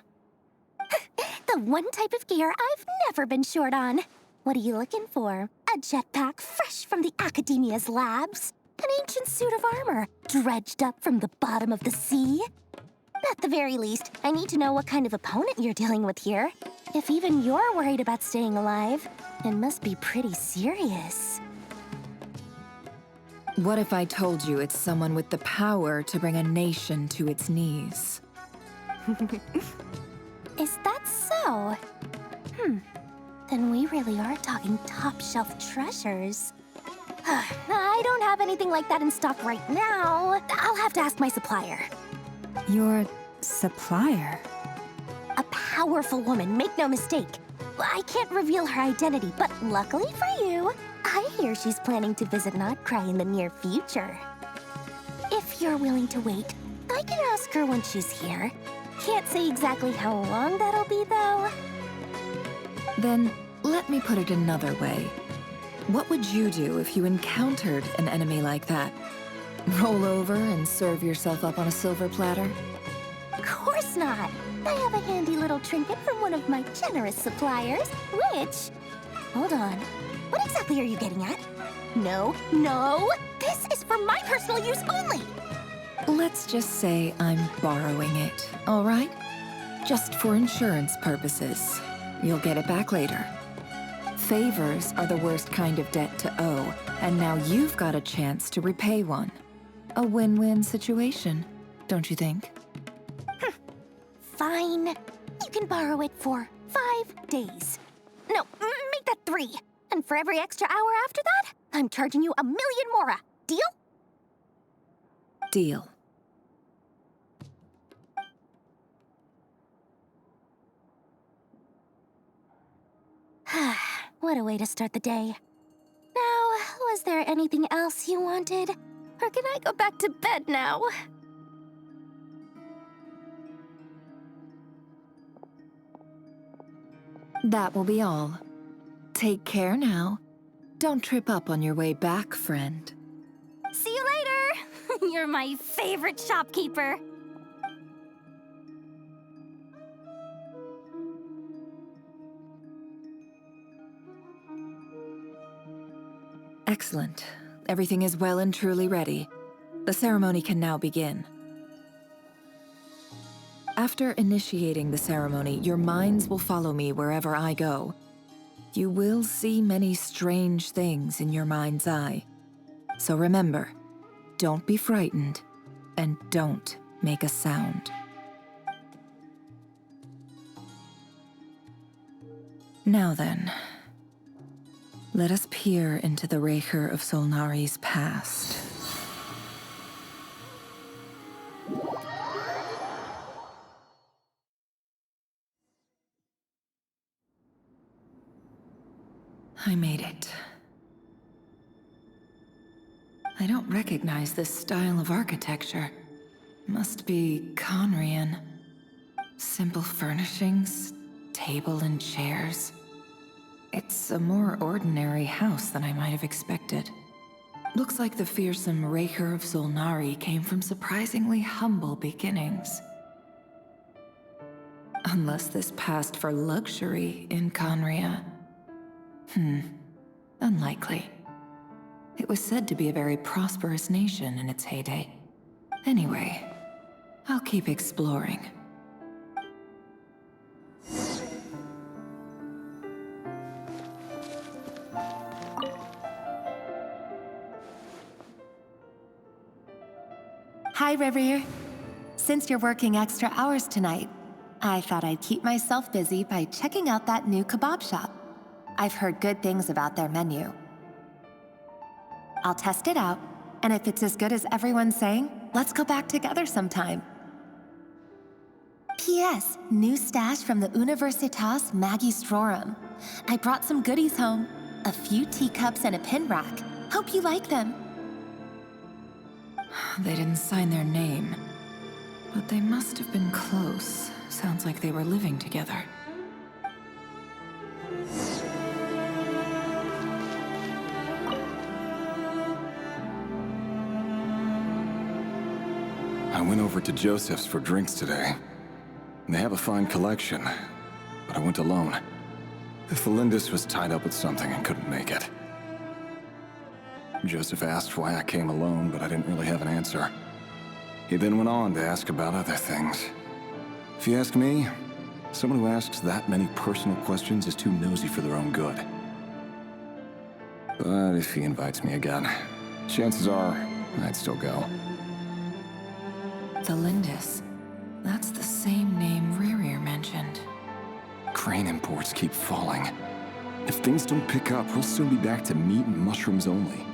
The one type of gear I've never been short on. What are you looking for? A jetpack fresh from the Academia's labs? An ancient suit of armor dredged up from the bottom of the sea? At the very least, I need to know what kind of opponent you're dealing with here. If even you're worried about staying alive, it must be pretty serious. What if I told you it's someone with the power to bring a nation to its knees? Is that so? Then we really are talking top-shelf treasures. I don't have anything like that in stock right now. I'll have to ask my supplier. Your supplier? A powerful woman, make no mistake. I can't reveal her identity, but luckily for you, I hear she's planning to visit Not Cry in the near future. If you're willing to wait, I can ask her when she's here. Can't say exactly how long that'll be, though. Then, let me put it another way. What would you do if you encountered an enemy like that? Roll over and serve yourself up on a silver platter? Of course not. I have a handy little trinket from one of my generous suppliers, which... Hold on. What exactly are you getting at? No, no! This is for my personal use only! Let's just say I'm borrowing it, all right? Just for insurance purposes. You'll get it back later. Favors are the worst kind of debt to owe, and now you've got a chance to repay one. A win-win situation, don't you think? Fine. You can borrow it for 5 days. No, make that 3. And for every extra hour after that, I'm charging you 1,000,000 mora. Deal? Deal. What a way to start the day. Now, was there anything else you wanted? Or can I go back to bed now? That will be all. Take care now. Don't trip up on your way back, friend. See you later! You're my favorite shopkeeper. Excellent. Everything is well and truly ready. The ceremony can now begin. After initiating the ceremony, your minds will follow me wherever I go. You will see many strange things in your mind's eye. So remember, don't be frightened, and don't make a sound. Now then, let us peer into the rerir of Solnari's past. I made it. I don't recognize this style of architecture. Must be Conrian. Simple furnishings, table and chairs. It's a more ordinary house than I might have expected. Looks like the fearsome rerir of Solnari came from surprisingly humble beginnings. Unless this passed for luxury in Conria. Unlikely. It was said to be a very prosperous nation in its heyday. Anyway, I'll keep exploring. Hi, rerir. Since you're working extra hours tonight, I thought I'd keep myself busy by checking out that new kebab shop. I've heard good things about their menu. I'll test it out, and if it's as good as everyone's saying, let's go back together sometime. P.S. New stash from the Universitas Magistrorum. I brought some goodies home. A few teacups and a pin rack. Hope you like them. They didn't sign their name, but they must have been close. Sounds like they were living together. I went over to Joseph's for drinks today. They have a fine collection, but I went alone. Felindis was tied up with something and couldn't make it. Joseph asked why I came alone, but I didn't really have an answer. He then went on to ask about other things. If you ask me, someone who asks that many personal questions is too nosy for their own good. But if he invites me again, chances are I'd still go. Felindis. That's the same name rerir mentioned. Crane imports keep falling. If things don't pick up, we'll soon be back to meat and mushrooms only.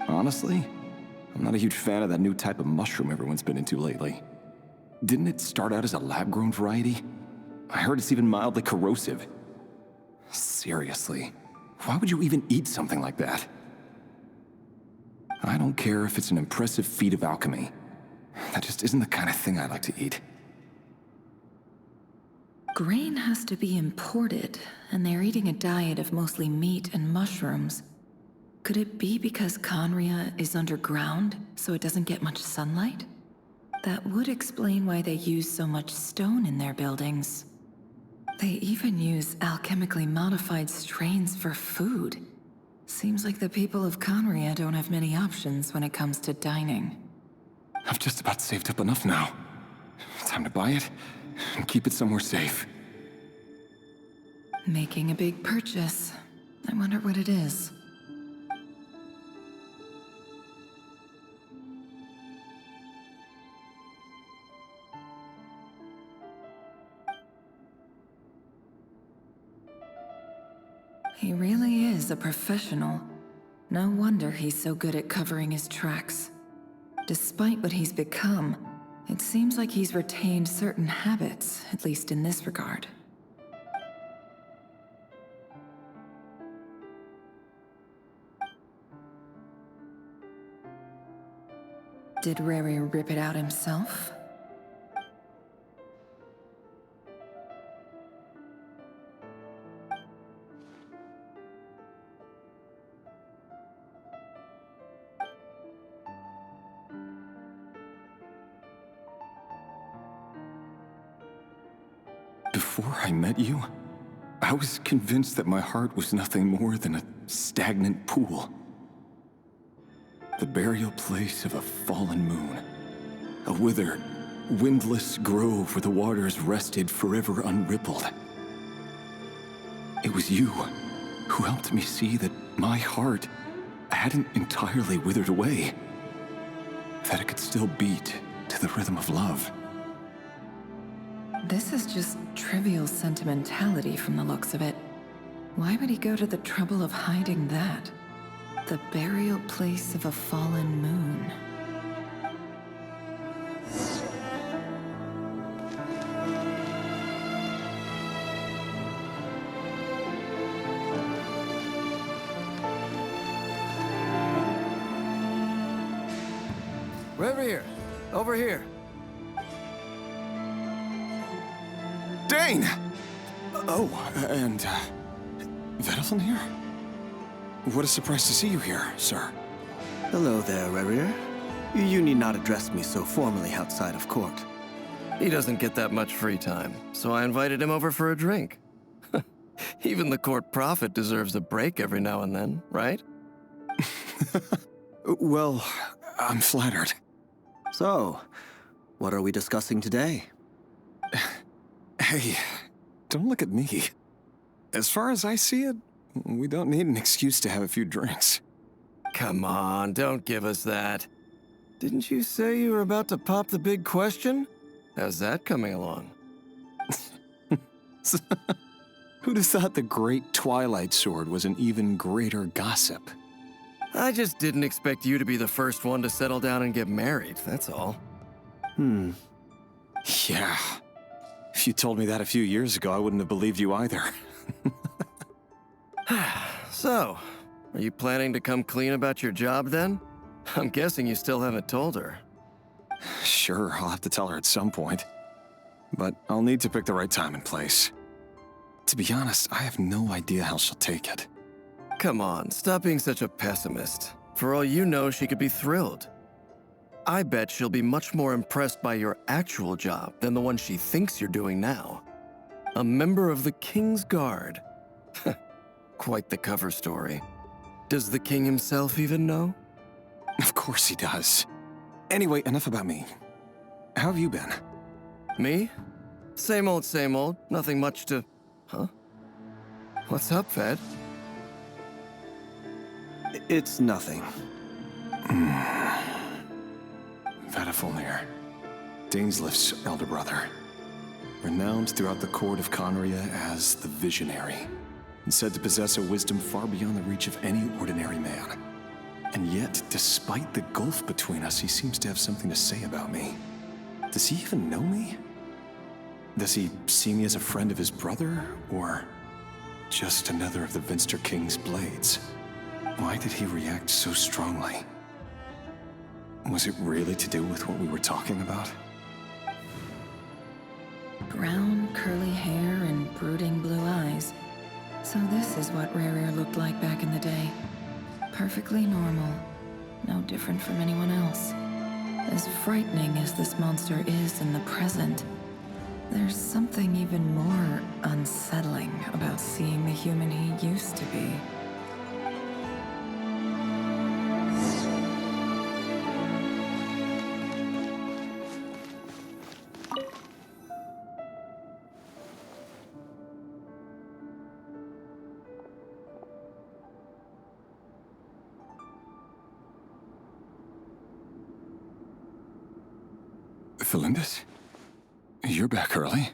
Honestly, I'm not a huge fan of that new type of mushroom everyone's been into lately. Didn't it start out as a lab-grown variety? I heard it's even mildly corrosive. Seriously, why would you even eat something like that? I don't care if it's an impressive feat of alchemy. That just isn't the kind of thing I like to eat. Grain has to be imported, and they're eating a diet of mostly meat and mushrooms. Could it be because Conria is underground, so it doesn't get much sunlight? That would explain why they use so much stone in their buildings. They even use alchemically modified strains for food. Seems like the people of Conria don't have many options when it comes to dining. I've just about saved up enough now. Time to buy it and keep it somewhere safe. Making a big purchase. I wonder what it is. He really is a professional. No wonder he's so good at covering his tracks. Despite what he's become, it seems like he's retained certain habits, at least in this regard. Did rerir rip it out himself? Before I met you, I was convinced that my heart was nothing more than a stagnant pool. The burial place of a fallen moon. A withered, windless grove where the waters rested forever unrippled. It was you who helped me see that my heart hadn't entirely withered away. That it could still beat to the rhythm of love. This is just trivial sentimentality from the looks of it. Why would he go to the trouble of hiding that? The burial place of a fallen moon. Rerir, over here. Dane! Oh, and, Vediflin here? What a surprise to see you here, sir. Hello there, Rerir. You need not address me so formally outside of court. He doesn't get that much free time, so I invited him over for a drink. Even the court prophet deserves a break every now and then, right? Well, I'm flattered. So, what are we discussing today? Hey, don't look at me. As far as I see it, we don't need an excuse to have a few drinks. Come on, don't give us that. Didn't you say you were about to pop the big question? How's that coming along? Who'd have thought the great Twilight Sword was an even greater gossip? I just didn't expect you to be the first one to settle down and get married, that's all. Yeah. If you told me that a few years ago, I wouldn't have believed you either. So, are you planning to come clean about your job then? I'm guessing you still haven't told her. Sure, I'll have to tell her at some point. But I'll need to pick the right time and place. To be honest, I have no idea how she'll take it. Come on, stop being such a pessimist. For all you know, she could be thrilled. I bet she'll be much more impressed by your actual job than the one she thinks you're doing now. A member of the King's Guard. Quite the cover story. Does the king himself even know? Of course he does. Anyway, enough about me. How have you been? Me? Same old, same old. Nothing much to... Huh? What's up, Ved? It's nothing. Vediflin, Dainsleif's elder brother. Renowned throughout the court of Conria as the Visionary, and said to possess a wisdom far beyond the reach of any ordinary man. And yet, despite the gulf between us, he seems to have something to say about me. Does he even know me? Does he see me as a friend of his brother, or just another of the Vinster King's blades? Why did he react so strongly? Was it really to do with what we were talking about? Brown, curly hair and brooding blue eyes. So this is what Rerir looked like back in the day. Perfectly normal. No different from anyone else. As frightening as this monster is in the present, there's something even more unsettling about seeing the human he used to be. Felindis? You're back early?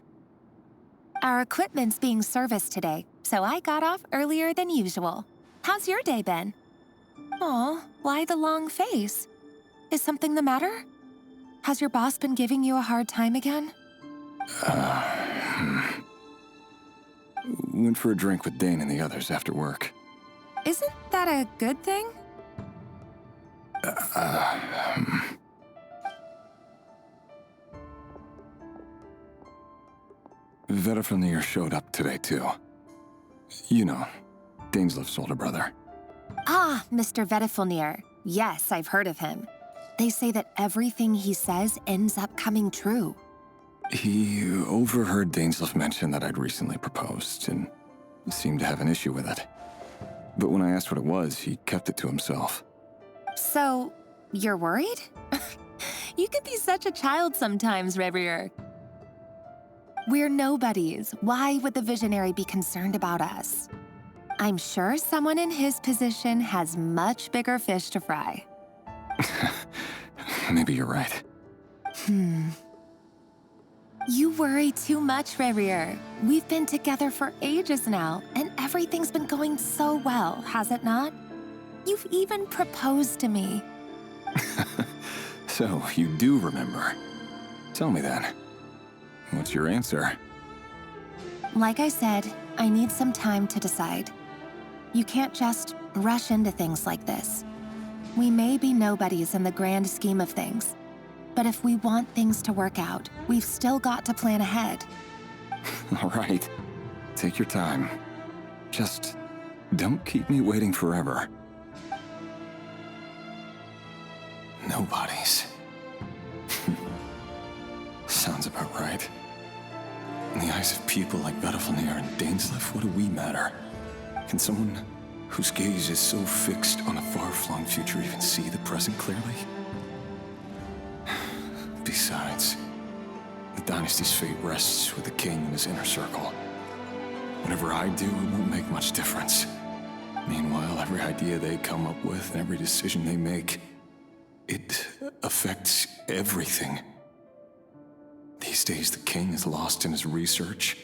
Our equipment's being serviced today, so I got off earlier than usual. How's your day been? Aw, why the long face? Is something the matter? Has your boss been giving you a hard time again? Went for a drink with Dane and the others after work. Isn't that a good thing? Vediflin showed up today, too. You know, Dainsleif's older brother. Ah, Mr. Vediflin. Yes, I've heard of him. They say that everything he says ends up coming true. He overheard Dainsleif mention that I'd recently proposed, and seemed to have an issue with it. But when I asked what it was, he kept it to himself. So, you're worried? You can be such a child sometimes, Rerir. We're nobodies. Why would the Visionary be concerned about us? I'm sure someone in his position has much bigger fish to fry. Maybe you're right. You worry too much, rerir. We've been together for ages now, and everything's been going so well, has it not? You've even proposed to me. So, you do remember. Tell me then. What's your answer? Like I said, I need some time to decide. You can't just rush into things like this. We may be nobodies in the grand scheme of things, but if we want things to work out, we've still got to plan ahead. All right. Take your time. Just don't keep me waiting forever. Nobodies. Sounds about right. In the eyes of people like Vedalfnir and Dainsleif, what do we matter? Can someone whose gaze is so fixed on a far-flung future even see the present clearly? Besides, the dynasty's fate rests with the king and his inner circle. Whatever I do, it won't make much difference. Meanwhile, every idea they come up with and every decision they make, it affects everything. These days, the king is lost in his research,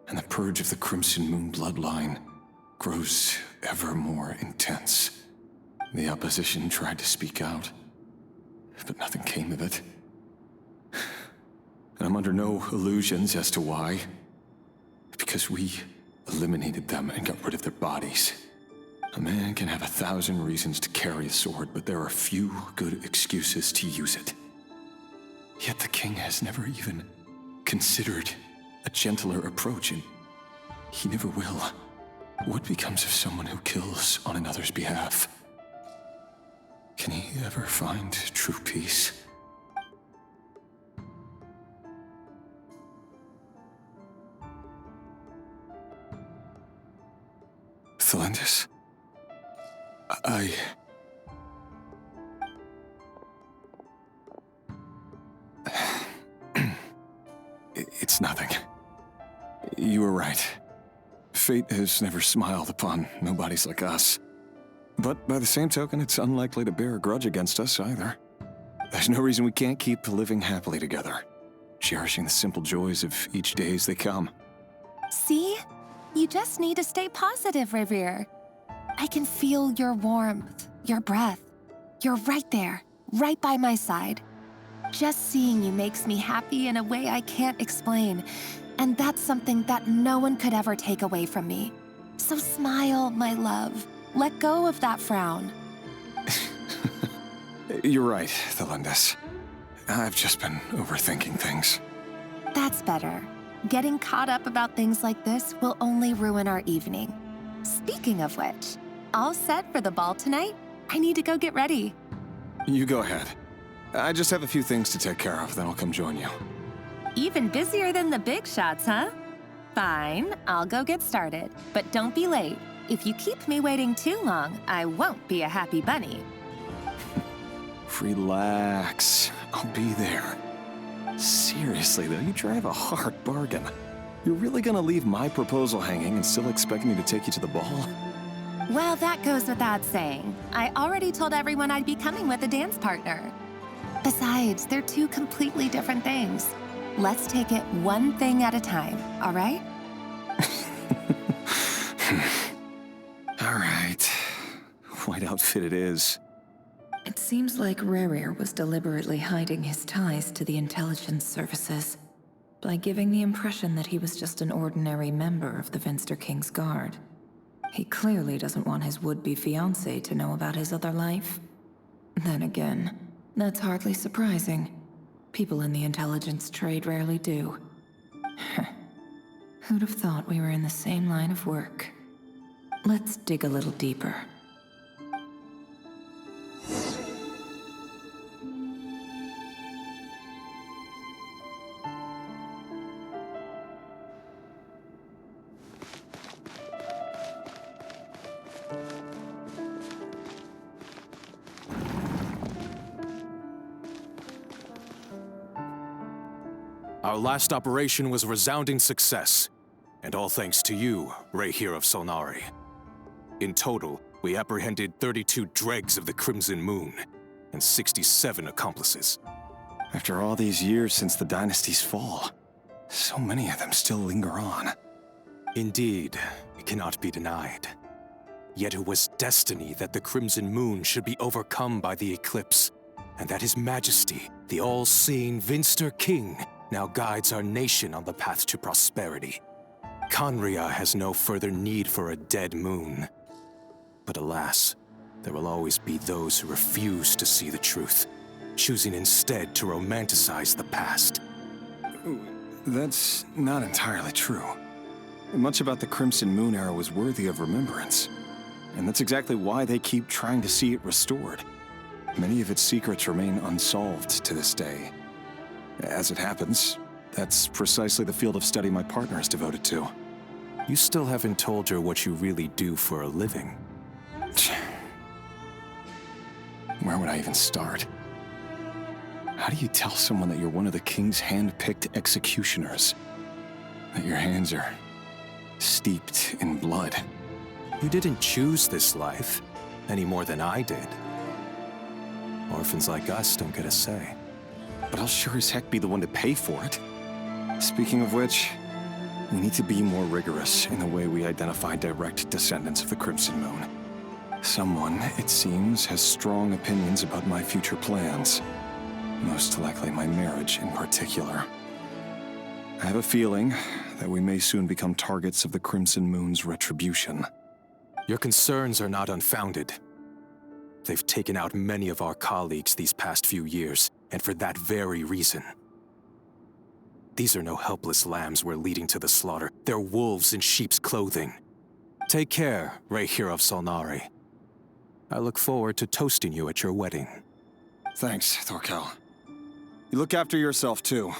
and the purge of the Crimson Moon bloodline grows ever more intense. The opposition tried to speak out, but nothing came of it. And I'm under no illusions as to why. Because we eliminated them and got rid of their bodies. A man can have 1,000 reasons to carry a sword, but there are few good excuses to use it. Yet the king has never even considered a gentler approach, and he never will. What becomes of someone who kills on another's behalf? Can he ever find true peace? Thelendis? It's nothing. You were right. Fate has never smiled upon nobodies like us. But by the same token, it's unlikely to bear a grudge against us either. There's no reason we can't keep living happily together, cherishing the simple joys of each day as they come. See? You just need to stay positive, rerir. I can feel your warmth, your breath. You're right there, right by my side. Just seeing you makes me happy in a way I can't explain. And that's something that no one could ever take away from me. So smile, my love. Let go of that frown. You're right, Thelendis. I've just been overthinking things. That's better. Getting caught up about things like this will only ruin our evening. Speaking of which, all set for the ball tonight? I need to go get ready. You go ahead. I just have a few things to take care of, then I'll come join you. Even busier than the big shots, huh? Fine, I'll go get started. But don't be late. If you keep me waiting too long, I won't be a happy bunny. Relax. I'll be there. Seriously, though, you drive a hard bargain. You're really gonna leave my proposal hanging and still expect me to take you to the ball? Well, that goes without saying. I already told everyone I'd be coming with a dance partner. Besides, they're two completely different things. Let's take it one thing at a time, all right? All right. White outfit it is. It seems like Rerir was deliberately hiding his ties to the intelligence services by giving the impression that he was just an ordinary member of the Finster King's Guard. He clearly doesn't want his would-be fiancée to know about his other life. Then again, that's hardly surprising. People in the intelligence trade rarely do. Who'd have thought we were in the same line of work? Let's dig a little deeper. Our last operation was a resounding success, and all thanks to you, Rerir of Solnari. In total, we apprehended 32 dregs of the Crimson Moon, and 67 accomplices. After all these years since the dynasty's fall, so many of them still linger on. Indeed, it cannot be denied. Yet it was destiny that the Crimson Moon should be overcome by the eclipse, and that His Majesty, the all-seeing Vinster King, now guides our nation on the path to prosperity. Conria has no further need for a dead moon. But alas, there will always be those who refuse to see the truth, choosing instead to romanticize the past. That's not entirely true. Much about the Crimson Moon era was worthy of remembrance, and that's exactly why they keep trying to see it restored. Many of its secrets remain unsolved to this day. As it happens, that's precisely the field of study my partner is devoted to. You still haven't told her what you really do for a living. Where would I even start? How do you tell someone that you're one of the king's hand-picked executioners? That your hands are steeped in blood? You didn't choose this life, any more than I did. Orphans like us don't get a say. But I'll sure as heck be the one to pay for it. Speaking of which, we need to be more rigorous in the way we identify direct descendants of the Crimson Moon. Someone, it seems, has strong opinions about my future plans. Most likely my marriage in particular. I have a feeling that we may soon become targets of the Crimson Moon's retribution. Your concerns are not unfounded. They've taken out many of our colleagues these past few years, and for that very reason. These are no helpless lambs we're leading to the slaughter. They're wolves in sheep's clothing. Take care, rerir of Solnari. I look forward to toasting you at your wedding. Thanks, Thorkel. You look after yourself, too.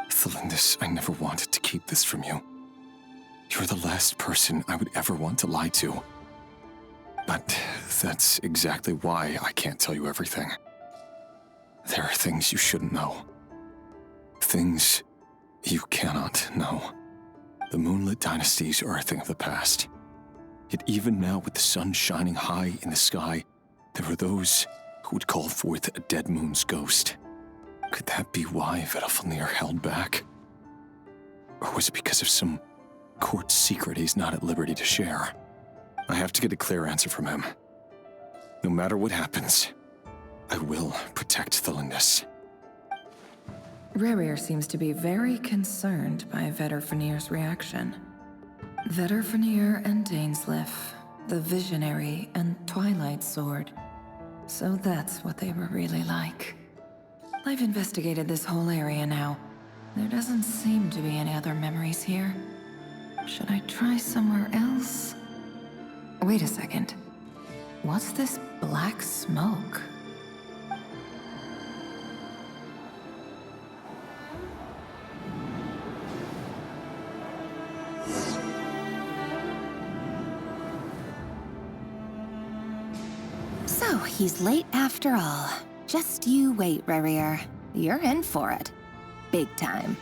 Thelindis, I never wanted to keep this from you. You're the last person I would ever want to lie to. But that's exactly why I can't tell you everything. There are things you shouldn't know. Things you cannot know. The moonlit dynasties are a thing of the past. Yet even now, with the sun shining high in the sky, there are those who would call forth a dead moon's ghost. Could that be why Vedalfnir held back? Or was it because of some court secret he's not at liberty to share? I have to get a clear answer from him. No matter what happens, I will protect Thelindis. Rerir seems to be very concerned by Vedalfnir's reaction. Vedalfnir and Dainsleif, the Visionary and Twilight Sword. So that's what they were really like. I've investigated this whole area now. There doesn't seem to be any other memories here. Should I try somewhere else? Wait a second. What's this black smoke? So, he's late after all. Just you wait, Rerir. You're in for it. Big time.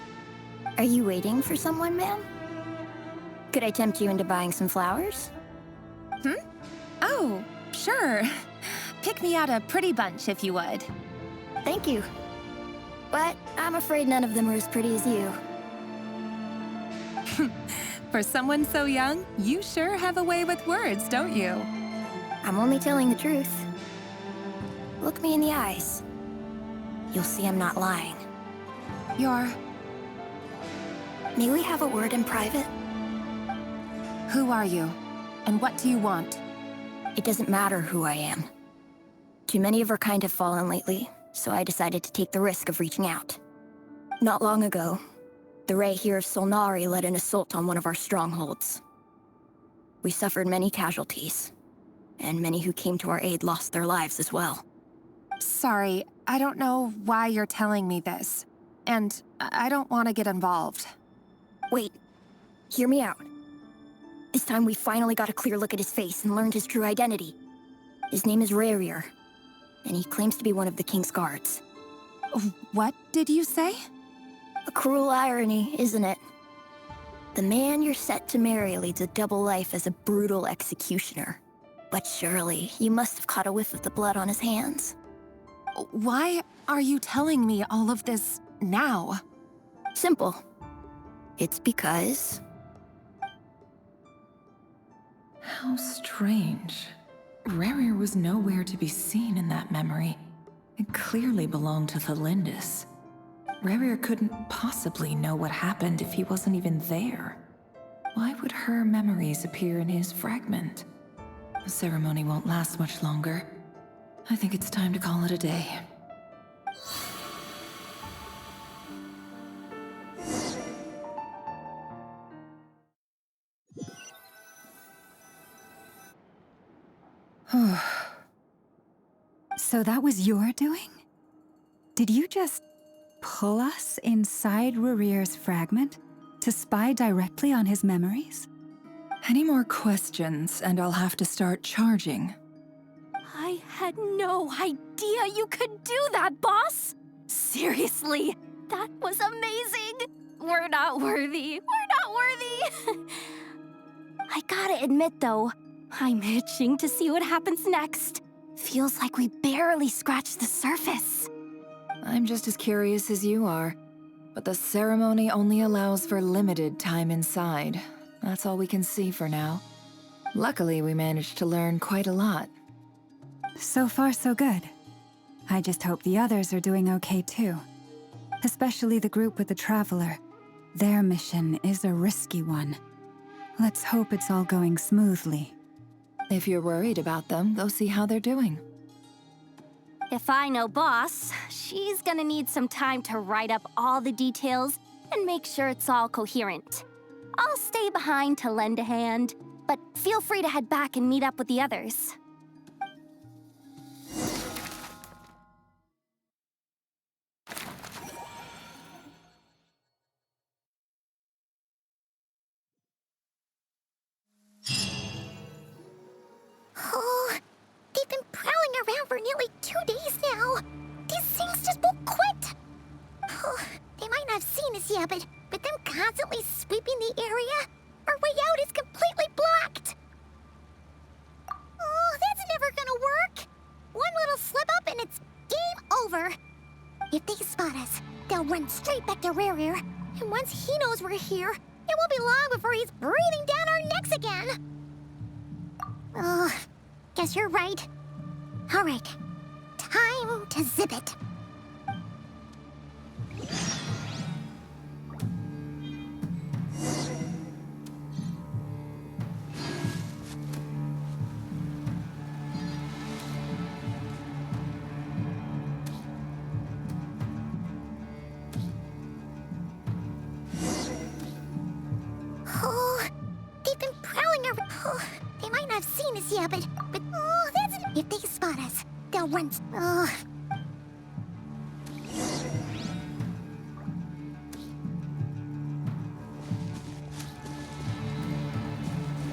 Are you waiting for someone, ma'am? Could I tempt you into buying some flowers? Oh, sure. Pick me out a pretty bunch if you would. Thank you. But I'm afraid none of them are as pretty as you. For someone so young, you sure have a way with words, don't you? I'm only telling the truth. Look me in the eyes. You'll see I'm not lying. May we have a word in private? Who are you? And what do you want? It doesn't matter who I am. Too many of our kind have fallen lately, so I decided to take the risk of reaching out. Not long ago, the rerir of Solnari led an assault on one of our strongholds. We suffered many casualties, and many who came to our aid lost their lives as well. Sorry, I don't know why you're telling me this. And I don't want to get involved. Wait, hear me out. This time we finally got a clear look at his face and learned his true identity. His name is Rerir, and he claims to be one of the King's guards. What did you say? A cruel irony, isn't it? The man you're set to marry leads a double life as a brutal executioner. But surely, you must have caught a whiff of the blood on his hands. Why are you telling me all of this now? Simple. It's because... How strange. Rerir was nowhere to be seen in that memory. It clearly belonged to Thalindis. Rerir couldn't possibly know what happened if he wasn't even there. Why would her memories appear in his fragment? The ceremony won't last much longer. I think it's time to call it a day. So that was your doing? Did you just pull us inside Rerir's fragment to spy directly on his memories? Any more questions, and I'll have to start charging. I had no idea you could do that, boss! Seriously, that was amazing! We're not worthy. We're not worthy! I gotta admit, though, I'm itching to see what happens next. Feels like we barely scratched the surface. I'm just as curious as you are, but the ceremony only allows for limited time inside. That's all we can see for now. Luckily, we managed to learn quite a lot. So far, so good. I just hope the others are doing okay too. Especially the group with the Traveler. Their mission is a risky one. Let's hope it's all going smoothly. If you're worried about them, go see how they're doing. If I know Boss, she's gonna need some time to write up all the details and make sure it's all coherent. I'll stay behind to lend a hand, but feel free to head back and meet up with the others. Oh, they've been prowling around for nearly 2 days now. These things just won't quit. Oh, they might not have seen us yet, but them constantly sweeping the area, our way out is completely blocked. Oh, that's never gonna work. One little slip up and it's game over. If they spot us, they'll run straight back to Rerir. And once he knows we're here, it won't be long before he's breathing down our necks again. Oh, guess you're right. All right, time to zip it. Oh, they've been prowling around. Oh, they might not have seen us yet, but oh, that's if they spot us, they'll run. Oh.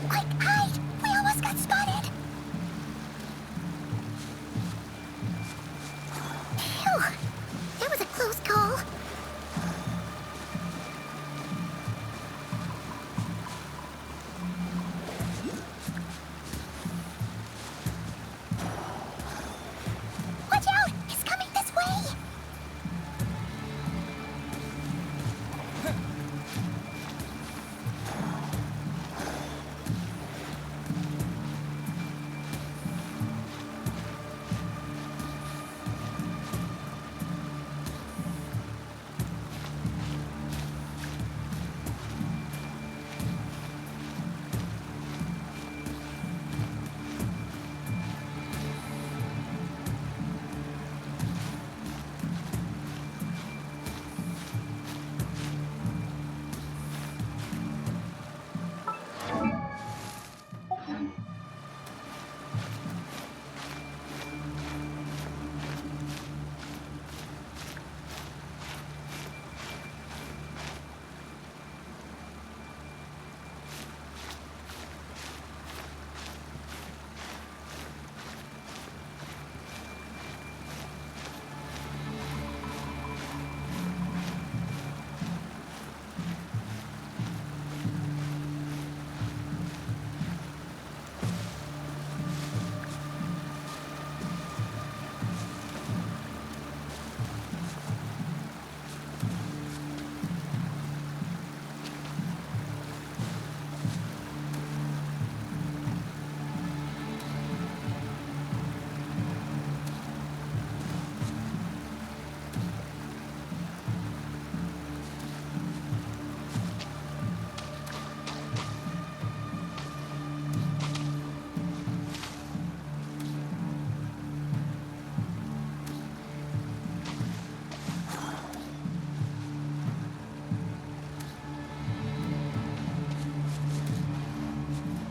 Quick, hide! We almost got spotted. Phew, that was a close call. Watch out!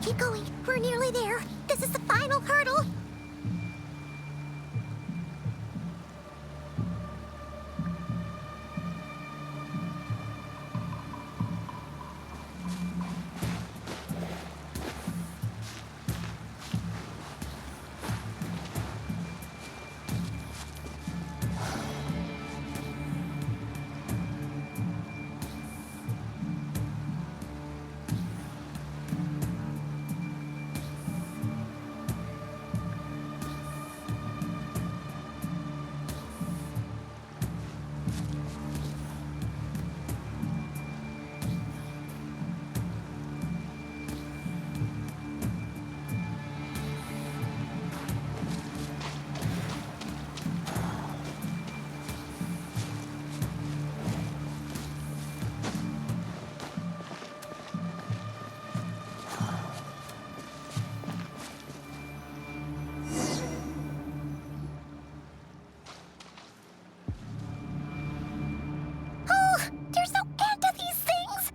Keep going. We're nearly there. This is the final hurdle. There's no end to these things!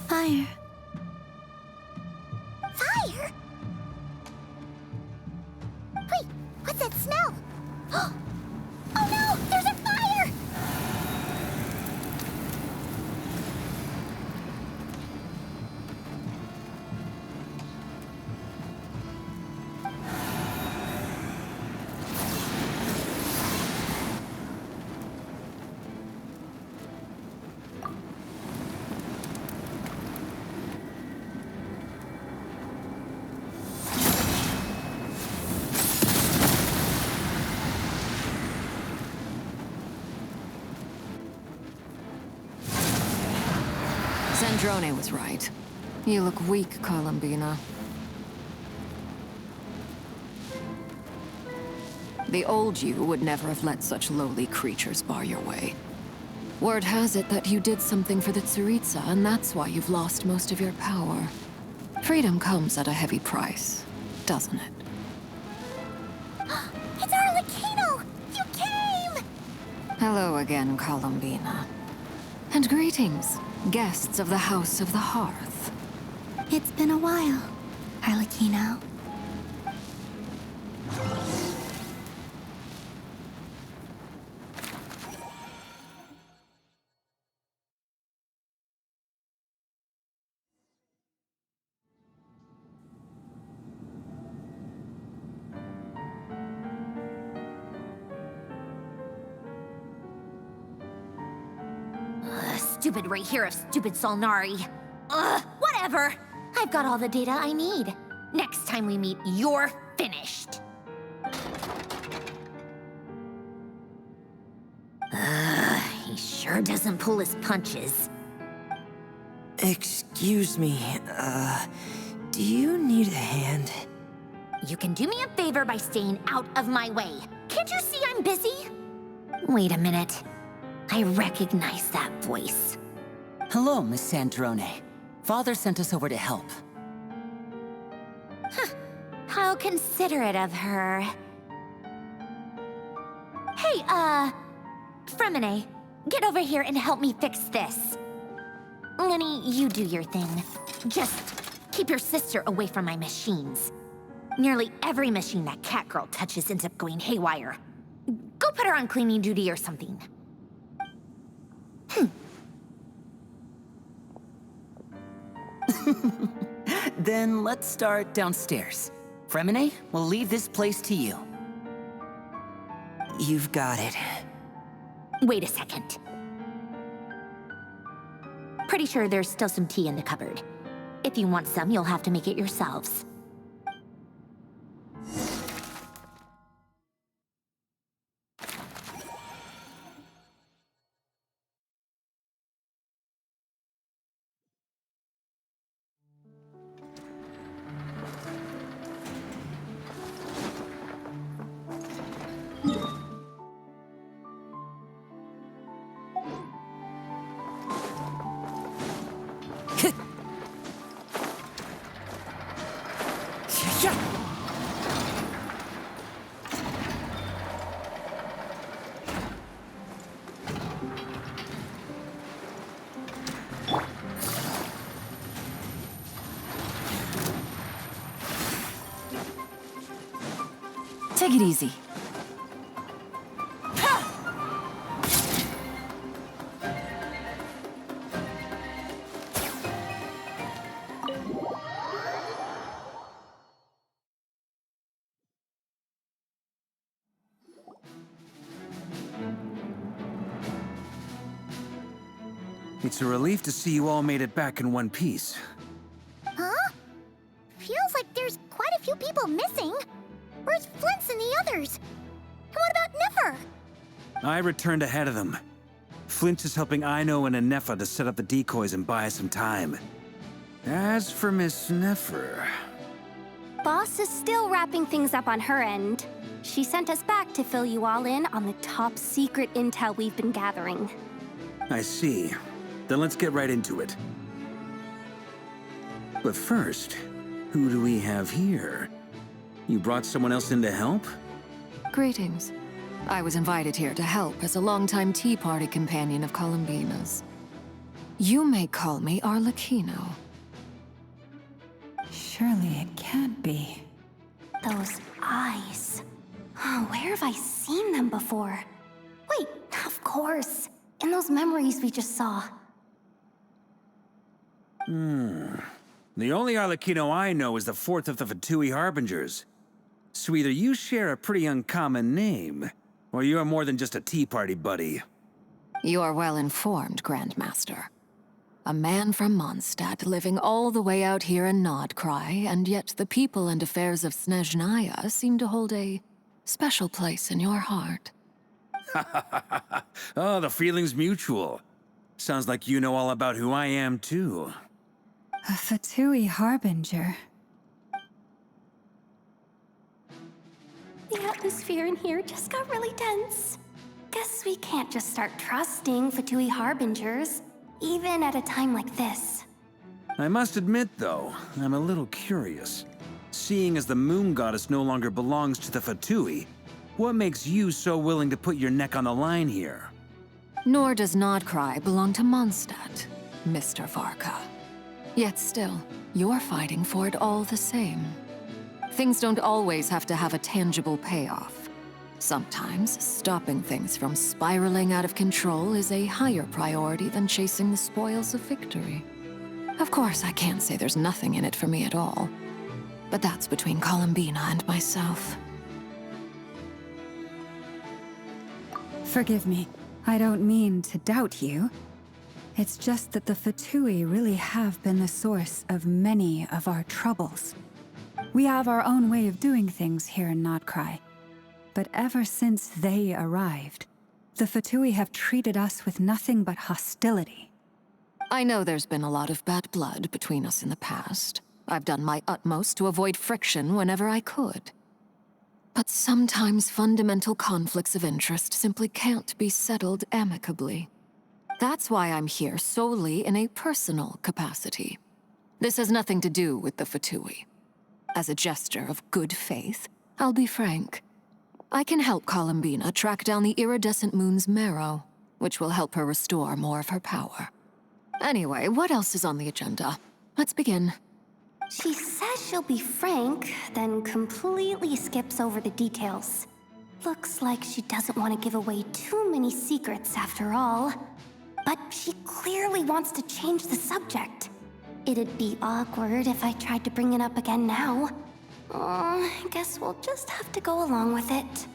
Fire. Fire? Wait, what's that smell? Oh no! There's a fire! Sandrone was right. You look weak, Columbina. The old you would never have let such lowly creatures bar your way. Word has it that you did something for the Tsaritsa, and that's why you've lost most of your power. Freedom comes at a heavy price, doesn't it? It's Arlecchino! You came! Hello again, Columbina. And greetings, guests of the House of the Hearth. It's been a while, Arlecchino. Stupid rerir of stupid Solnari. Ugh, whatever. I've got all the data I need. Next time we meet, you're finished. He sure doesn't pull his punches. Excuse me, do you need a hand? You can do me a favor by staying out of my way. Can't you see I'm busy? Wait a minute. I recognize that voice. Hello, Miss Sandrone. Father sent us over to help. Huh. How considerate of her. Hey, Fremine, get over here and help me fix this. Lenny, you do your thing. Just keep your sister away from my machines. Nearly every machine that Catgirl touches ends up going haywire. Go put her on cleaning duty or something. Then let's start downstairs. Fremine, we'll leave this place to you. You've got it. Wait a second. Pretty sure there's still some tea in the cupboard. If you want some, you'll have to make it yourselves. easy. It's a relief to see you all made it back in one piece. Huh? Feels like there's quite a few people missing. Where's Flint's and the others? And what about Nefer? I returned ahead of them. Flint is helping Aino and Anefa to set up the decoys and buy some time. As for Miss Nefer... Boss is still wrapping things up on her end. She sent us back to fill you all in on the top secret intel we've been gathering. I see. Then let's get right into it. But first, who do we have here? You brought someone else in to help? Greetings. I was invited here to help as a longtime Tea Party companion of Columbina's. You may call me Arlecchino. Surely it can't be. Those eyes. Oh, where have I seen them before? Wait, of course. In those memories we just saw. The only Arlecchino I know is the fourth of the Fatui Harbingers. So either you share a pretty uncommon name, or you're more than just a Tea Party buddy. You are well informed, Grandmaster. A man from Mondstadt living all the way out here in Nodcry, and yet the people and affairs of Snezhnaya seem to hold a special place in your heart. Oh, the feeling's mutual. Sounds like you know all about who I am, too. A Fatui Harbinger. The atmosphere in here just got really tense. Guess we can't just start trusting Fatui Harbingers, even at a time like this. I must admit, though, I'm a little curious. Seeing as the Moon Goddess no longer belongs to the Fatui, what makes you so willing to put your neck on the line here? Nor does Nodcry belong to Mondstadt, Mr. Varka. Yet still, you're fighting for it all the same. Things don't always have to have a tangible payoff. Sometimes, stopping things from spiraling out of control is a higher priority than chasing the spoils of victory. Of course, I can't say there's nothing in it for me at all. But that's between Columbina and myself. Forgive me. I don't mean to doubt you. It's just that the Fatui really have been the source of many of our troubles. We have our own way of doing things here in Nodcry. But ever since they arrived, the Fatui have treated us with nothing but hostility. I know there's been a lot of bad blood between us in the past. I've done my utmost to avoid friction whenever I could. But sometimes fundamental conflicts of interest simply can't be settled amicably. That's why I'm here solely in a personal capacity. This has nothing to do with the Fatui. As a gesture of good faith, I'll be frank. I can help Columbina track down the iridescent moon's marrow, which will help her restore more of her power. Anyway, what else is on the agenda? Let's begin. She says she'll be frank, then completely skips over the details. Looks like she doesn't want to give away too many secrets after all. But she clearly wants to change the subject. It'd be awkward if I tried to bring it up again now. I guess we'll just have to go along with it.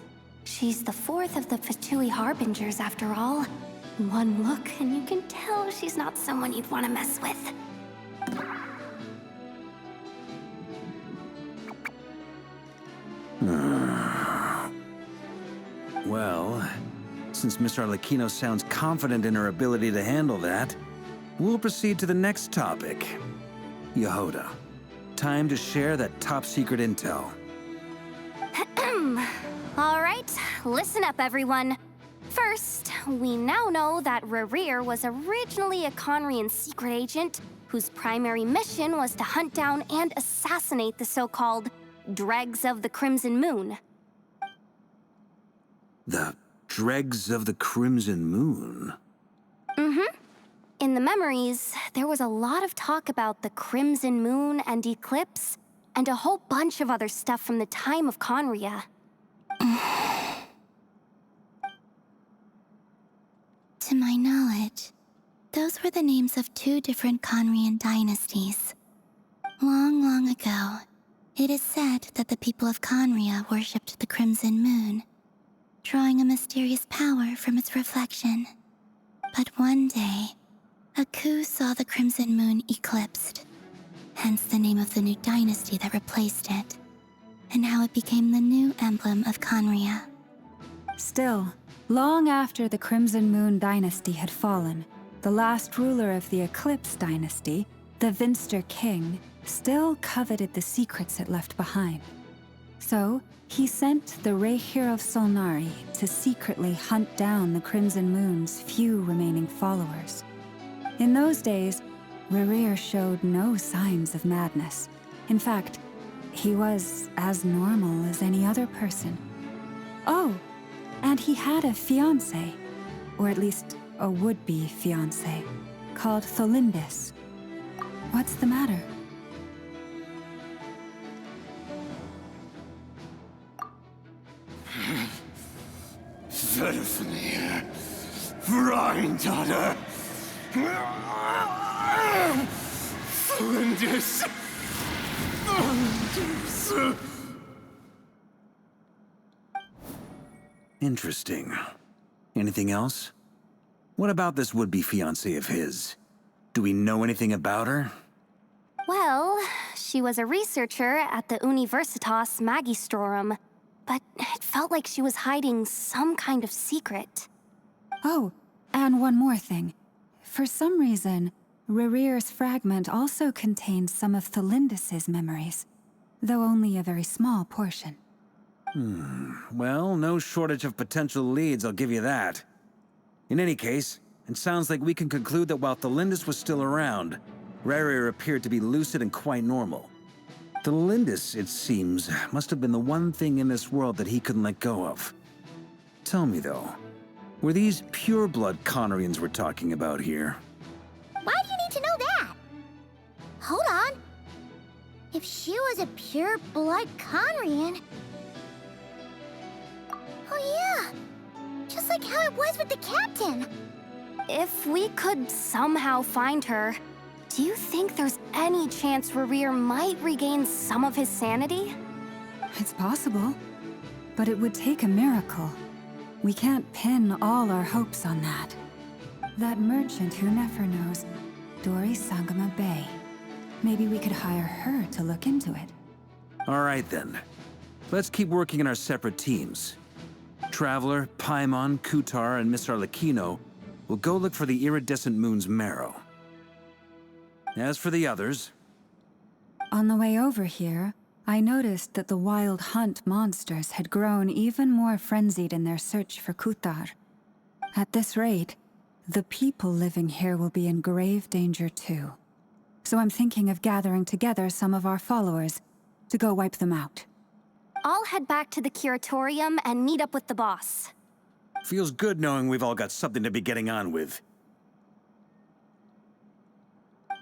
She's the fourth of the Fatui Harbingers after all. One look and you can tell she's not someone you'd want to mess with. Well, since Miss Arlecchino sounds confident in her ability to handle that, we'll proceed to the next topic. Yehoda, time to share that top-secret intel. All right, listen up, everyone. First, we now know that Rerir was originally a Conrian secret agent whose primary mission was to hunt down and assassinate the so-called Dregs of the Crimson Moon. The Dregs of the Crimson Moon? Mm-hmm. In the memories, there was a lot of talk about the Crimson Moon and Eclipse, and a whole bunch of other stuff from the time of Conria. To my knowledge, those were the names of two different Conrian dynasties. Long, long ago, it is said that the people of Conria worshipped the Crimson Moon, drawing a mysterious power from its reflection. But one day, a coup saw the Crimson Moon eclipsed, hence the name of the new dynasty that replaced it, and how it became the new emblem of Conria. Still, long after the Crimson Moon dynasty had fallen, the last ruler of the Eclipse dynasty, the Vinster King, still coveted the secrets it left behind. So, he sent the rerir of Solnari to secretly hunt down the Crimson Moon's few remaining followers. In those days, rerir showed no signs of madness. In fact, he was as normal as any other person. Oh, and he had a fiancé, or at least a would-be fiancé, called Tholindis. What's the matter? Verfnir, Freindaughter, Tholindis. Interesting. Anything else? What about this would-be fiancé of his? Do we know anything about her? Well, she was a researcher at the Universitas Magistrorum, but it felt like she was hiding some kind of secret. Oh, and one more thing. For some reason, rerir's fragment also contains some of Tholindis' memories, though only a very small portion. Well, no shortage of potential leads, I'll give you that. In any case, it sounds like we can conclude that while Tholindis was still around, rerir appeared to be lucid and quite normal. Tholindis, it seems, must have been the one thing in this world that he couldn't let go of. Tell me, though, were these pure-blood Conrians we're talking about here? Why do you need to know that? Hold on. If she was a pure-blood Conrian... Oh yeah, just like how it was with the captain. If we could somehow find her, do you think there's any chance rerir might regain some of his sanity? It's possible, but it would take a miracle. We can't pin all our hopes on that. That merchant who never knows, Dori Sangama Bay. Maybe we could hire her to look into it. All right, then. Let's keep working in our separate teams. Traveler, Paimon, Kutar, and Miss Arlecchino will go look for the iridescent moon's marrow. As for the others... On the way over here, I noticed that the Wild Hunt monsters had grown even more frenzied in their search for Kutar. At this rate, the people living here will be in grave danger too. So I'm thinking of gathering together some of our followers to go wipe them out. I'll head back to the curatorium and meet up with the boss. Feels good knowing we've all got something to be getting on with.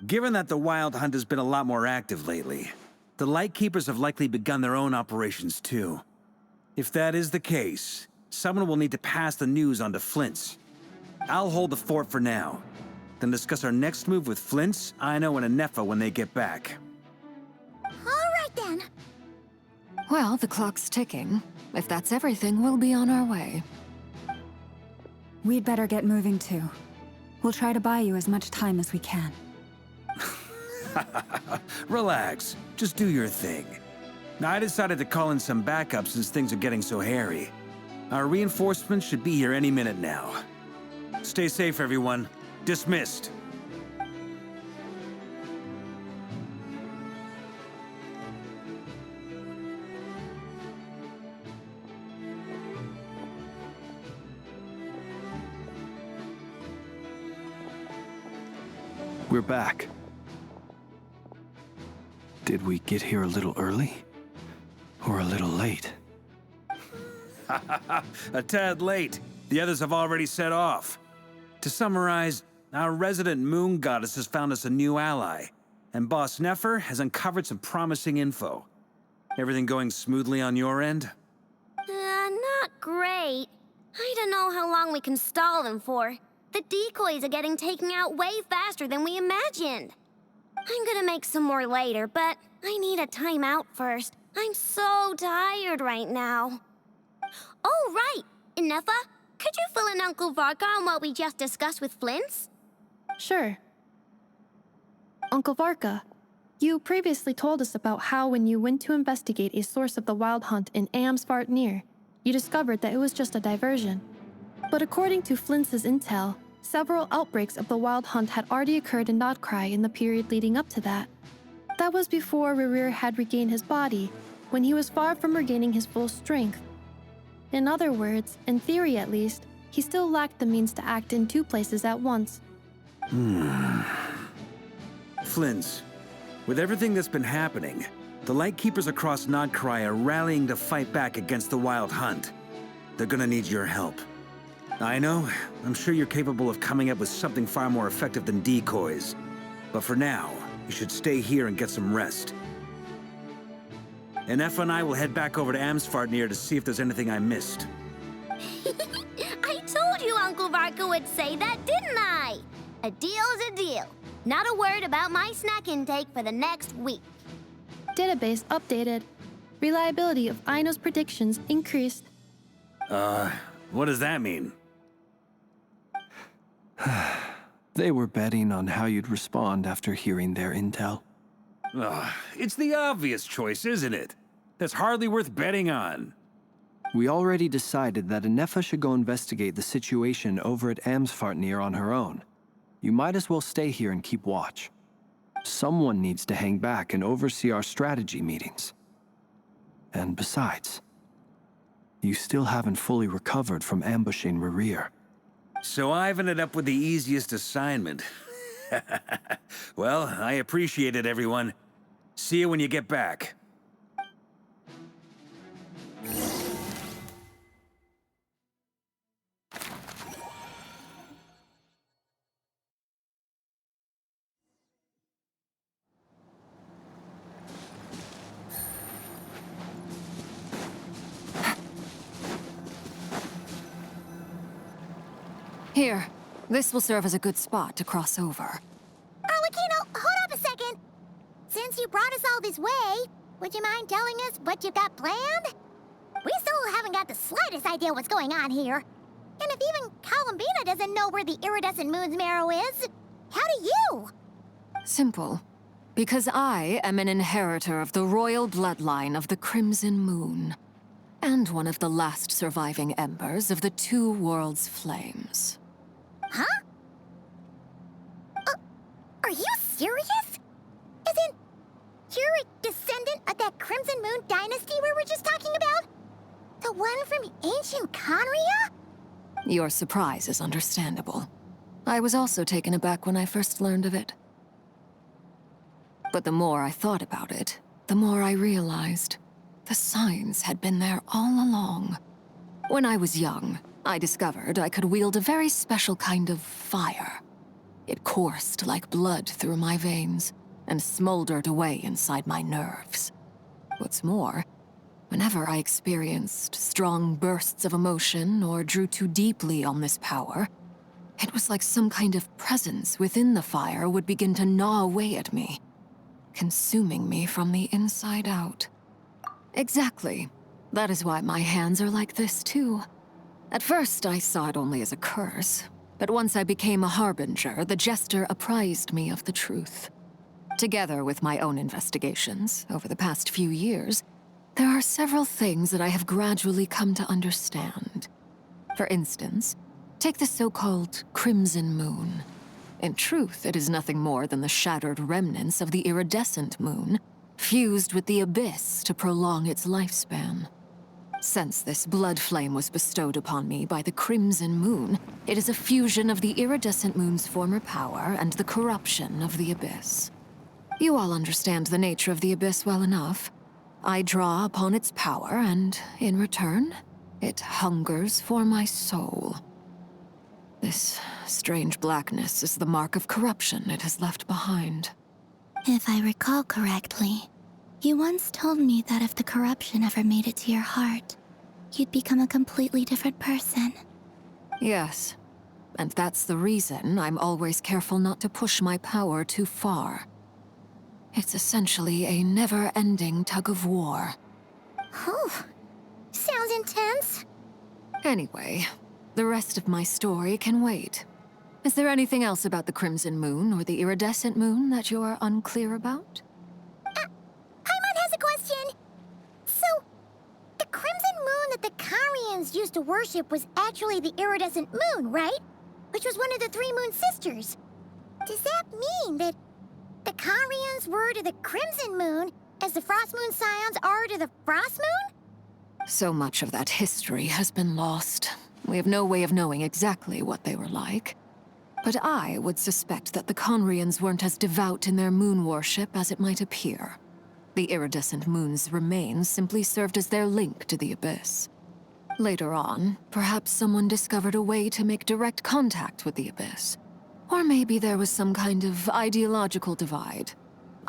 Given that the Wild Hunt has been a lot more active lately, the Lightkeepers have likely begun their own operations too. If that is the case, someone will need to pass the news on to Flint's. I'll hold the fort for now, then discuss our next move with Flint's, Aino, and Anefa when they get back. All right then. Well, the clock's ticking. If that's everything, we'll be on our way. We'd better get moving too. We'll try to buy you as much time as we can. Relax. Just do your thing. Now, I decided to call in some backup since things are getting so hairy. Our reinforcements should be here any minute now. Stay safe, everyone. Dismissed. We're back. Did we get here a little early? Or a little late? A tad late. The others have already set off. To summarize, our resident moon goddess has found us a new ally, and Boss Nefer has uncovered some promising info. Everything going smoothly on your end? Not great. I don't know how long we can stall them for. The decoys are getting taken out way faster than we imagined. I'm gonna make some more later, but I need a timeout first. I'm so tired right now. Oh, right! Ineffa, could you fill in Uncle Varka on what we just discussed with Flints? Sure. Uncle Varka, you previously told us about how when you went to investigate a source of the Wild Hunt in Amsvartnir, you discovered that it was just a diversion. But according to Flints' intel, several outbreaks of the Wild Hunt had already occurred in Notcry in the period leading up to that. That was before Rerir had regained his body, when he was far from regaining his full strength. In other words, in theory at least, he still lacked the means to act in two places at once. Flints, with everything that's been happening, the Lightkeepers across Notcry are rallying to fight back against the Wild Hunt. They're gonna need your help. I know, I'm sure you're capable of coming up with something far more effective than decoys. But for now, you should stay here and get some rest. Ineffa and I will head back over to Amsvartnir to see if there's anything I missed. I told you Uncle Varka would say that, didn't I? A deal's a deal. Not a word about my snack intake for the next week. Database updated. Reliability of Aino's predictions increased. What does that mean? They were betting on how you'd respond after hearing their intel. It's the obvious choice, isn't it? That's hardly worth betting on. We already decided that Ineffa should go investigate the situation over at Amsvartnir on her own. You might as well stay here and keep watch. Someone needs to hang back and oversee our strategy meetings. And besides, you still haven't fully recovered from ambushing Rerir. So I've ended up with the easiest assignment. Well, I appreciate it, everyone. See you when you get back. Here, this will serve as a good spot to cross over. Arlecchino, hold up a second! Since you brought us all this way, would you mind telling us what you've got planned? We still haven't got the slightest idea what's going on here. And if even Columbina doesn't know where the iridescent moon's marrow is, how do you? Simple. Because I am an inheritor of the royal bloodline of the Crimson Moon, and one of the last surviving embers of the Two Worlds' flames. Huh? Are you serious? As in, you're a descendant of that Crimson Moon dynasty we were just talking about? The one from ancient Conria? Your surprise is understandable. I was also taken aback when I first learned of it. But the more I thought about it, the more I realized the signs had been there all along. When I was young, I discovered I could wield a very special kind of fire. It coursed like blood through my veins and smoldered away inside my nerves. What's more, whenever I experienced strong bursts of emotion or drew too deeply on this power, it was like some kind of presence within the fire would begin to gnaw away at me, consuming me from the inside out. Exactly. That is why my hands are like this, too. At first, I saw it only as a curse, but once I became a harbinger, the jester apprised me of the truth. Together with my own investigations over the past few years, there are several things that I have gradually come to understand. For instance, take the so-called Crimson Moon. In truth, it is nothing more than the shattered remnants of the iridescent moon, fused with the abyss to prolong its lifespan. Since this blood flame was bestowed upon me by the Crimson Moon, it is a fusion of the iridescent moon's former power and the corruption of the abyss. You all understand the nature of the abyss well enough. I draw upon its power, and in return, it hungers for my soul. This strange blackness is the mark of corruption it has left behind. If I recall correctly, you once told me that if the corruption ever made it to your heart, you'd become a completely different person. Yes. And that's the reason I'm always careful not to push my power too far. It's essentially a never-ending tug of war. Whew. Sounds intense. Anyway, the rest of my story can wait. Is there anything else about the Crimson Moon or the Iridescent Moon that you're unclear about? Paimon has a question. So, the Crimson Moon that the Karians used to worship was actually the Iridescent Moon, right? Which was one of the 3 moon sisters. Does that mean that the Karians were to the Crimson Moon as the Frost Moon Scions are to the Frost Moon? So much of that history has been lost. We have no way of knowing exactly what they were like. But I would suspect that the Conrians weren't as devout in their moon worship as it might appear. The iridescent moon's remains simply served as their link to the Abyss. Later on, perhaps someone discovered a way to make direct contact with the Abyss. Or maybe there was some kind of ideological divide.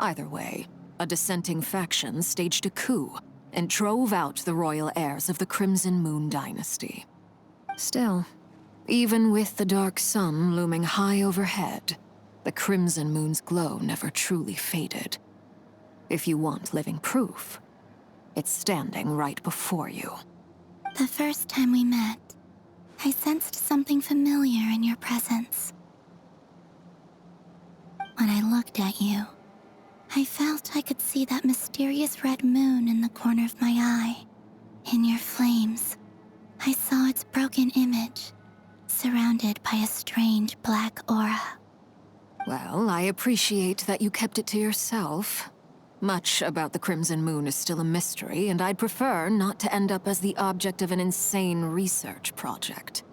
Either way, a dissenting faction staged a coup and drove out the royal heirs of the Crimson Moon dynasty. Still, even with the dark sun looming high overhead, the Crimson Moon's glow never truly faded. If you want living proof, it's standing right before you. The first time we met, I sensed something familiar in your presence. When I looked at you, I felt I could see that mysterious red moon in the corner of my eye. In your flames, I saw its broken image, surrounded by a strange black aura. Well, I appreciate that you kept it to yourself. Much about the Crimson Moon is still a mystery, and I'd prefer not to end up as the object of an insane research project.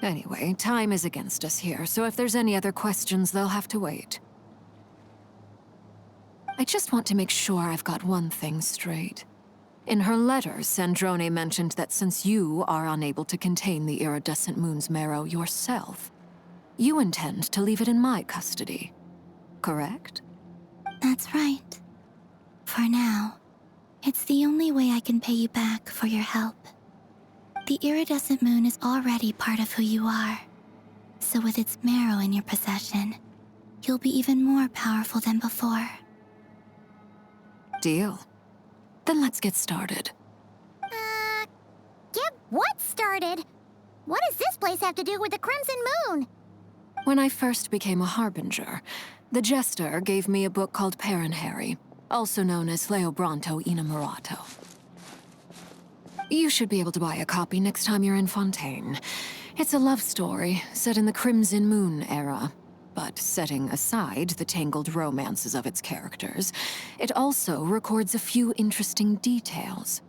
Anyway, time is against us here, so if there's any other questions, they'll have to wait. I just want to make sure I've got one thing straight. In her letter, Sandrone mentioned that since you are unable to contain the iridescent moon's marrow yourself, you intend to leave it in my custody, correct? That's right. For now, it's the only way I can pay you back for your help. The iridescent moon is already part of who you are, so with its marrow in your possession, you'll be even more powerful than before. Deal. Then let's get started. Get what started? What does this place have to do with the Crimson Moon? When I first became a Harbinger, the Jester gave me a book called Parenheri, also known as Leobranto Inamorato. You should be able to buy a copy next time you're in Fontaine. It's a love story set in the Crimson Moon era, but setting aside the tangled romances of its characters, it also records a few interesting details.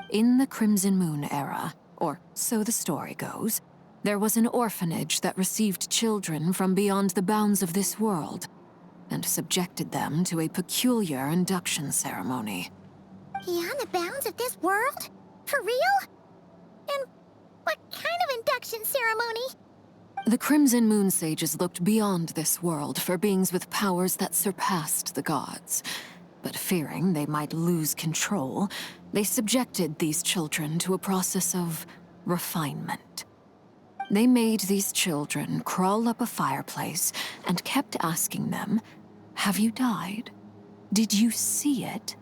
In the Crimson Moon era, or so the story goes, there was an orphanage that received children from beyond the bounds of this world, and subjected them to a peculiar induction ceremony. Beyond the bounds of this world? For real? And what kind of induction ceremony? The Crimson Moon sages looked beyond this world for beings with powers that surpassed the gods. But fearing they might lose control, they subjected these children to a process of refinement. They made these children crawl up a fireplace and kept asking them, "Have you died? Did you see it?"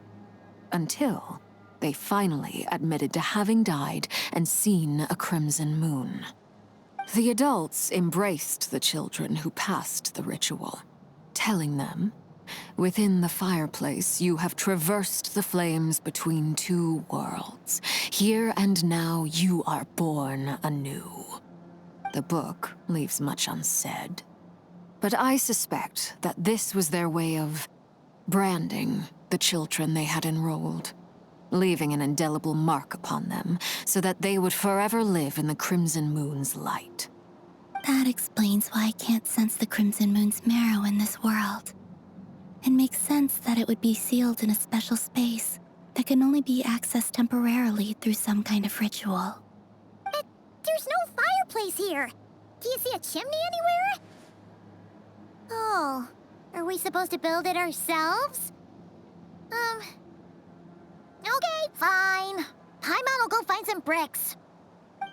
Until they finally admitted to having died and seen a crimson moon. The adults embraced the children who passed the ritual, telling them, "Within the fireplace, you have traversed the flames between 2 worlds. Here and now, you are born anew." The book leaves much unsaid, but I suspect that this was their way of branding the children they had enrolled, leaving an indelible mark upon them so that they would forever live in the Crimson Moon's light. That explains why I can't sense the Crimson Moon's marrow in this world. It makes sense that it would be sealed in a special space that can only be accessed temporarily through some kind of ritual. But there's no fireplace here. Do you see a chimney anywhere? Oh, are we supposed to build it ourselves? Okay, fine. Paimon will go find some bricks.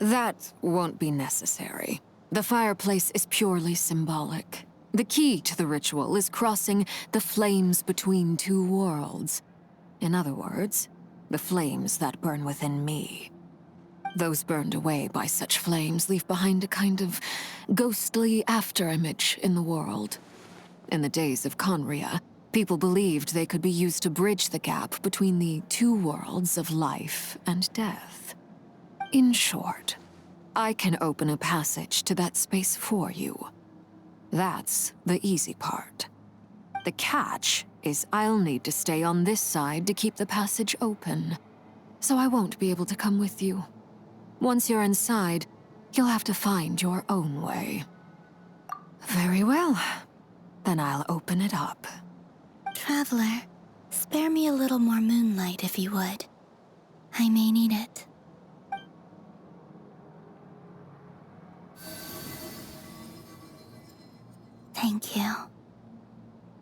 That won't be necessary. The fireplace is purely symbolic. The key to the ritual is crossing the flames between two worlds. In other words, the flames that burn within me. Those burned away by such flames leave behind a kind of ghostly afterimage in the world. In the days of Conria, people believed they could be used to bridge the gap between the two worlds of life and death. In short, I can open a passage to that space for you. That's the easy part. The catch is I'll need to stay on this side to keep the passage open, so I won't be able to come with you. Once you're inside, you'll have to find your own way. Very well. Then I'll open it up. Traveler, spare me a little more moonlight if you would. I may need it. Thank you.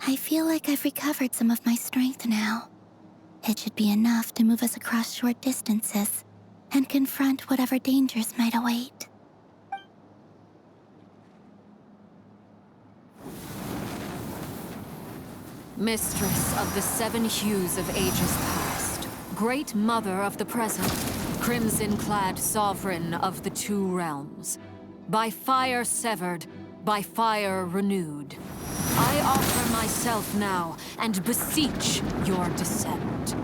I feel like I've recovered some of my strength now. It should be enough to move us across short distances and confront whatever dangers might await. Mistress of the seven hues of ages past, great mother of the present, crimson-clad sovereign of the two realms, by fire severed, by fire renewed, I offer myself now and beseech your descent.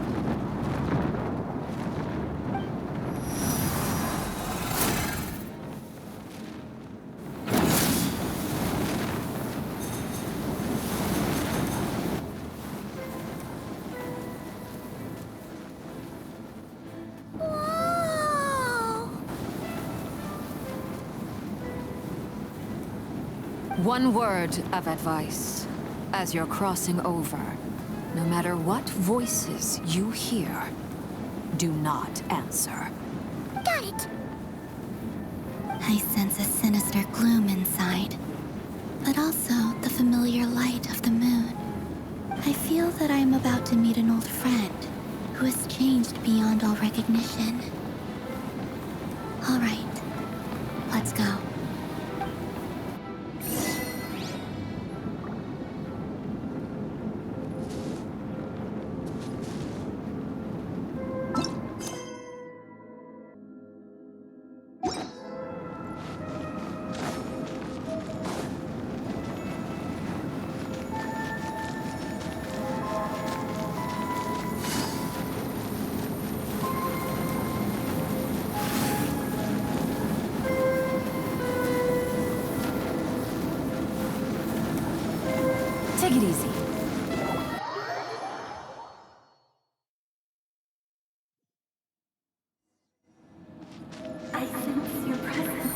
One word of advice. As you're crossing over, no matter what voices you hear, do not answer. Got it! I sense a sinister gloom inside, but also the familiar light of the moon. I feel that I am about to meet an old friend who has changed beyond all recognition. All right, let's go. Take it easy. I sense your presence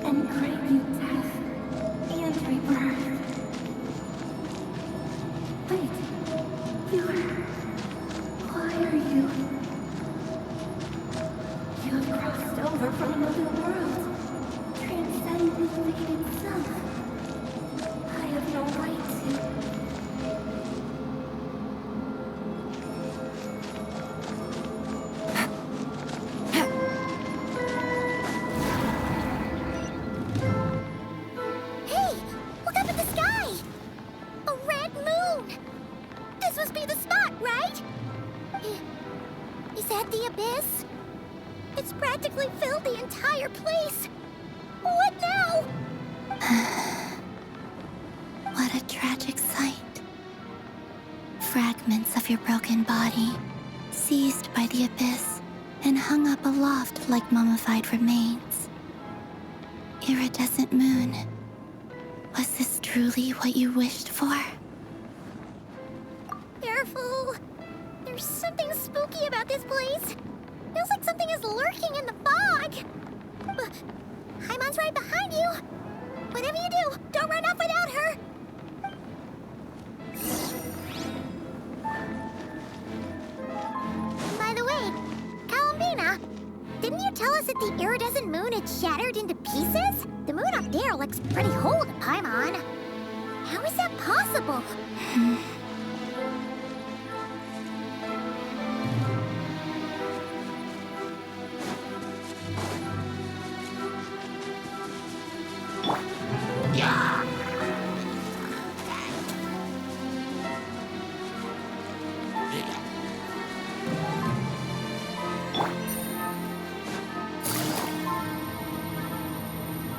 and crave you death and rebirth. Wait, why are you? You have crossed over from another world, transcended fate itself. I have no right to. Hey! Look up at the sky! A red moon! This must be the spot, right? Is that the abyss? It's practically filled the entire place! What now? What a tragic sight. Fragments of your broken body, seized by the abyss and hung up aloft like mummified remains. Iridescent moon, was this truly what you wished for? Careful! There's something spooky about this place. Feels like something is lurking in the fog. Haimon's right behind you. Whatever you do, don't run off without her. By the way, Kalambina, didn't you tell us that the iridescent moon had shattered into pieces? The moon up there looks pretty whole to Paimon. How is that possible?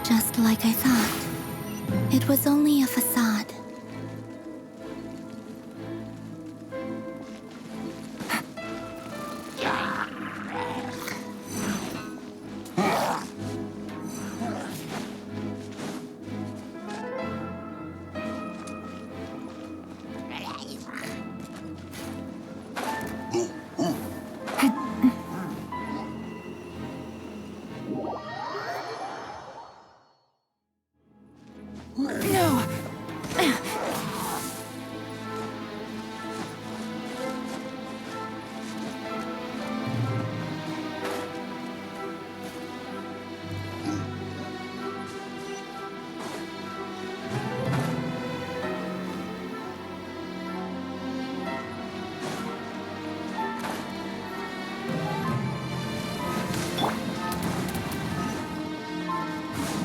Just like I thought. It was only a facade.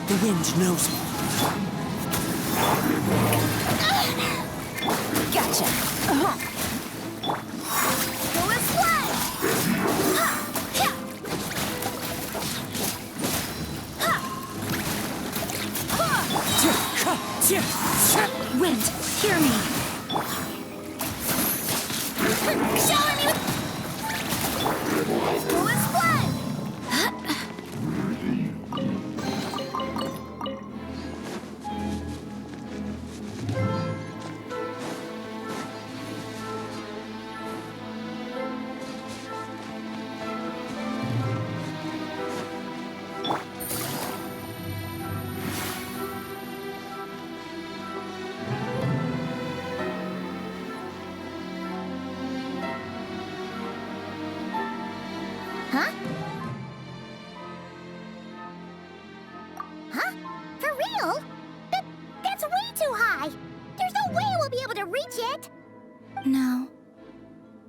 The wind knows me. Gotcha. Go and slide! Wind, hear me. Shower me with... Go and slide! Huh? Huh? For real? That's way too high! There's no way we'll be able to reach it! No.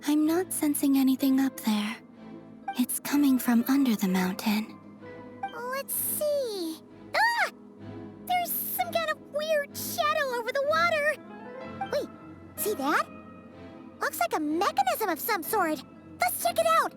I'm not sensing anything up there. It's coming from under the mountain. Let's see... Ah! There's some kind of weird shadow over the water! Wait, see that? Looks like a mechanism of some sort. Let's check it out!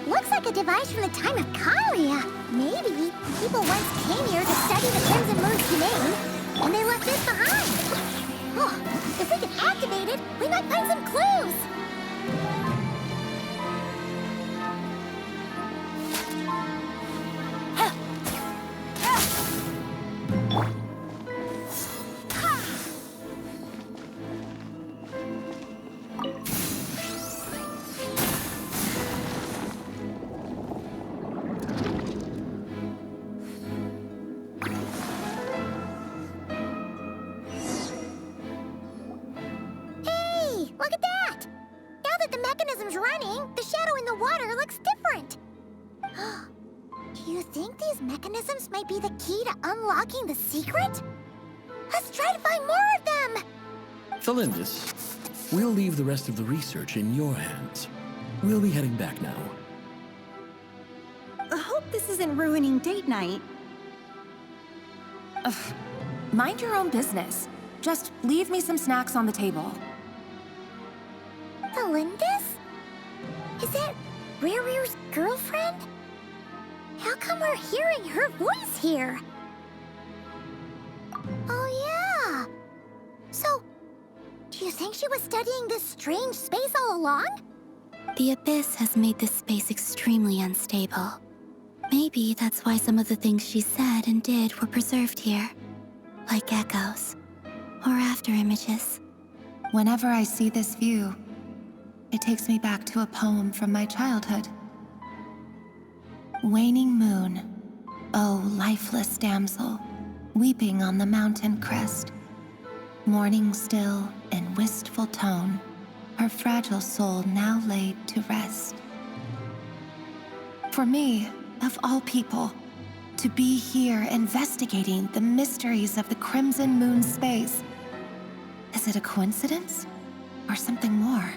Looks like a device from the time of Kyria. Maybe people once came here to study the Crimson Moon's domain, and they left this behind. Oh, if we can activate it, we might find some clues. Look at that! Now that the mechanism's running, the shadow in the water looks different. Do you think these mechanisms might be the key to unlocking the secret? Let's try to find more of them! Felindis, we'll leave the rest of the research in your hands. We'll be heading back now. I hope this isn't ruining date night. Ugh. Mind your own business. Just leave me some snacks on the table. Felindis? Is that Rerir's girlfriend? How come we're hearing her voice here? Oh yeah! So, do you think she was studying this strange space all along? The Abyss has made this space extremely unstable. Maybe that's why some of the things she said and did were preserved here. Like echoes. Or after images. Whenever I see this view, it takes me back to a poem from my childhood. Waning moon, oh lifeless damsel, weeping on the mountain crest. Mourning still in wistful tone, her fragile soul now laid to rest. For me, of all people, to be here investigating the mysteries of the Crimson Moon space. Is it a coincidence or something more?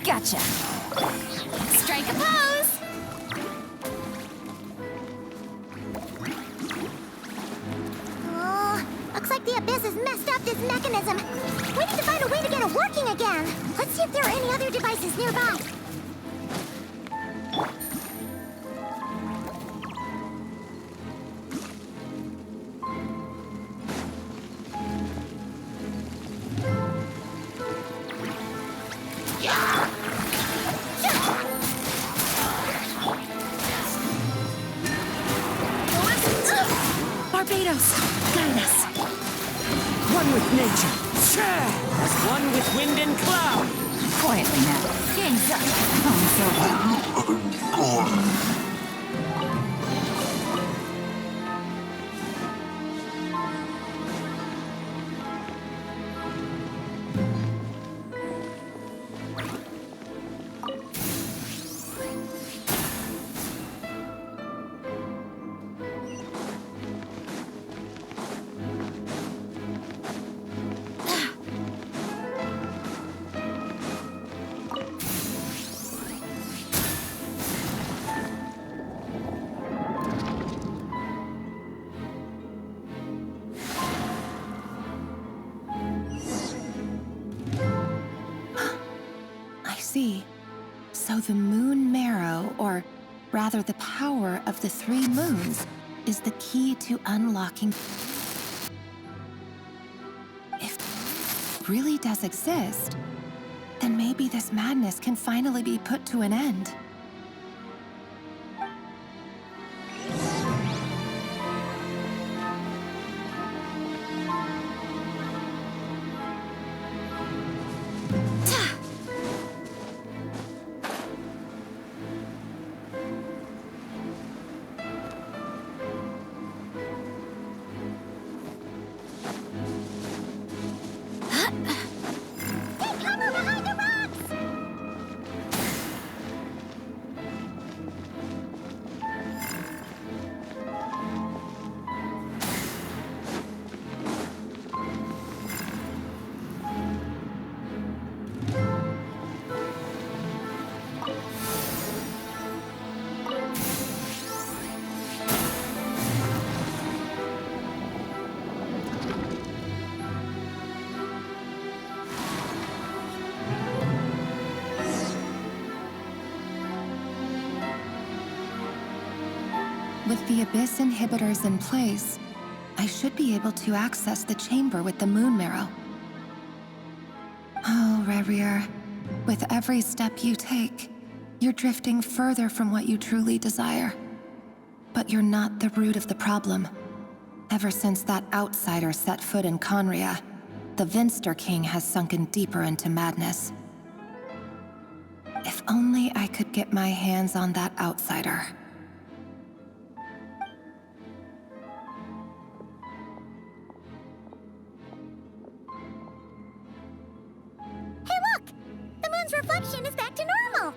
Gotcha. Strike a pose! Oh, looks like the Abyss has messed up this mechanism. We need to find a way to get it working again. Let's see if there are any other devices nearby. Barbados, guide us. One with nature, as one with wind and cloud. Quietly now. Game's up. So the moon marrow, or rather the power of the 3 moons, is the key to unlocking. If it really does exist, then maybe this madness can finally be put to an end. With the Abyss inhibitors in place, I should be able to access the chamber with the moon marrow. Oh, Rerir, with every step you take, you're drifting further from what you truly desire. But you're not the root of the problem. Ever since that outsider set foot in Conria, the Vinster King has sunken deeper into madness. If only I could get my hands on that outsider. Reflection is back to normal.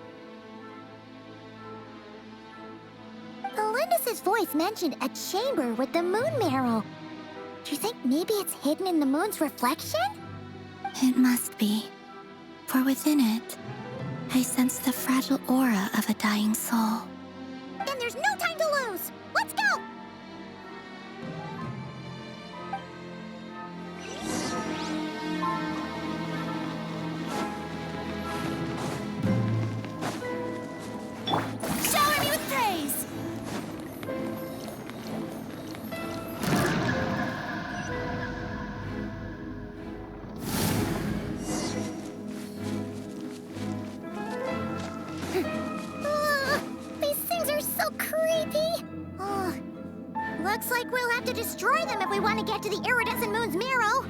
Elendis' voice mentioned a chamber with the moon marrow. Do you think maybe it's hidden in the moon's reflection? It must be. For within it, I sense the fragile aura of a dying soul. Then there's no time to lose! Let's go! Shower me with praise! These things are so creepy! Looks like we'll have to destroy them if we want to get to the iridescent moon's marrow.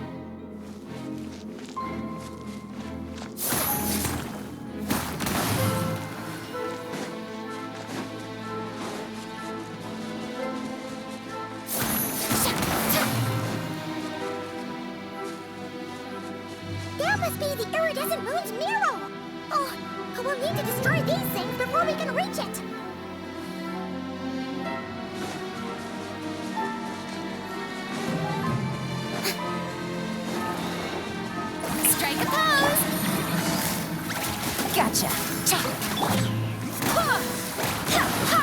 must be the iridescent moon's mirror! Oh, we'll need to destroy these things before we can reach it! Strike a pose! Gotcha! Cha! Ha! Ha! Ha!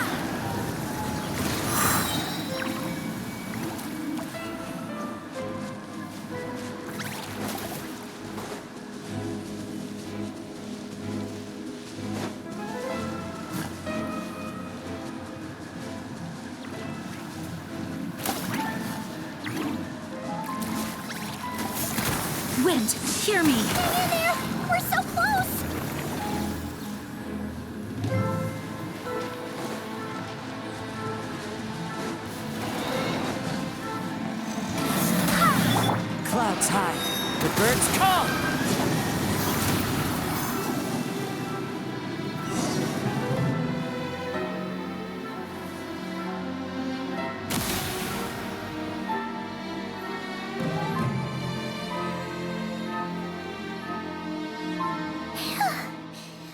Wind, hear me! Hang in there! We're so close! Clouds high. The birds come!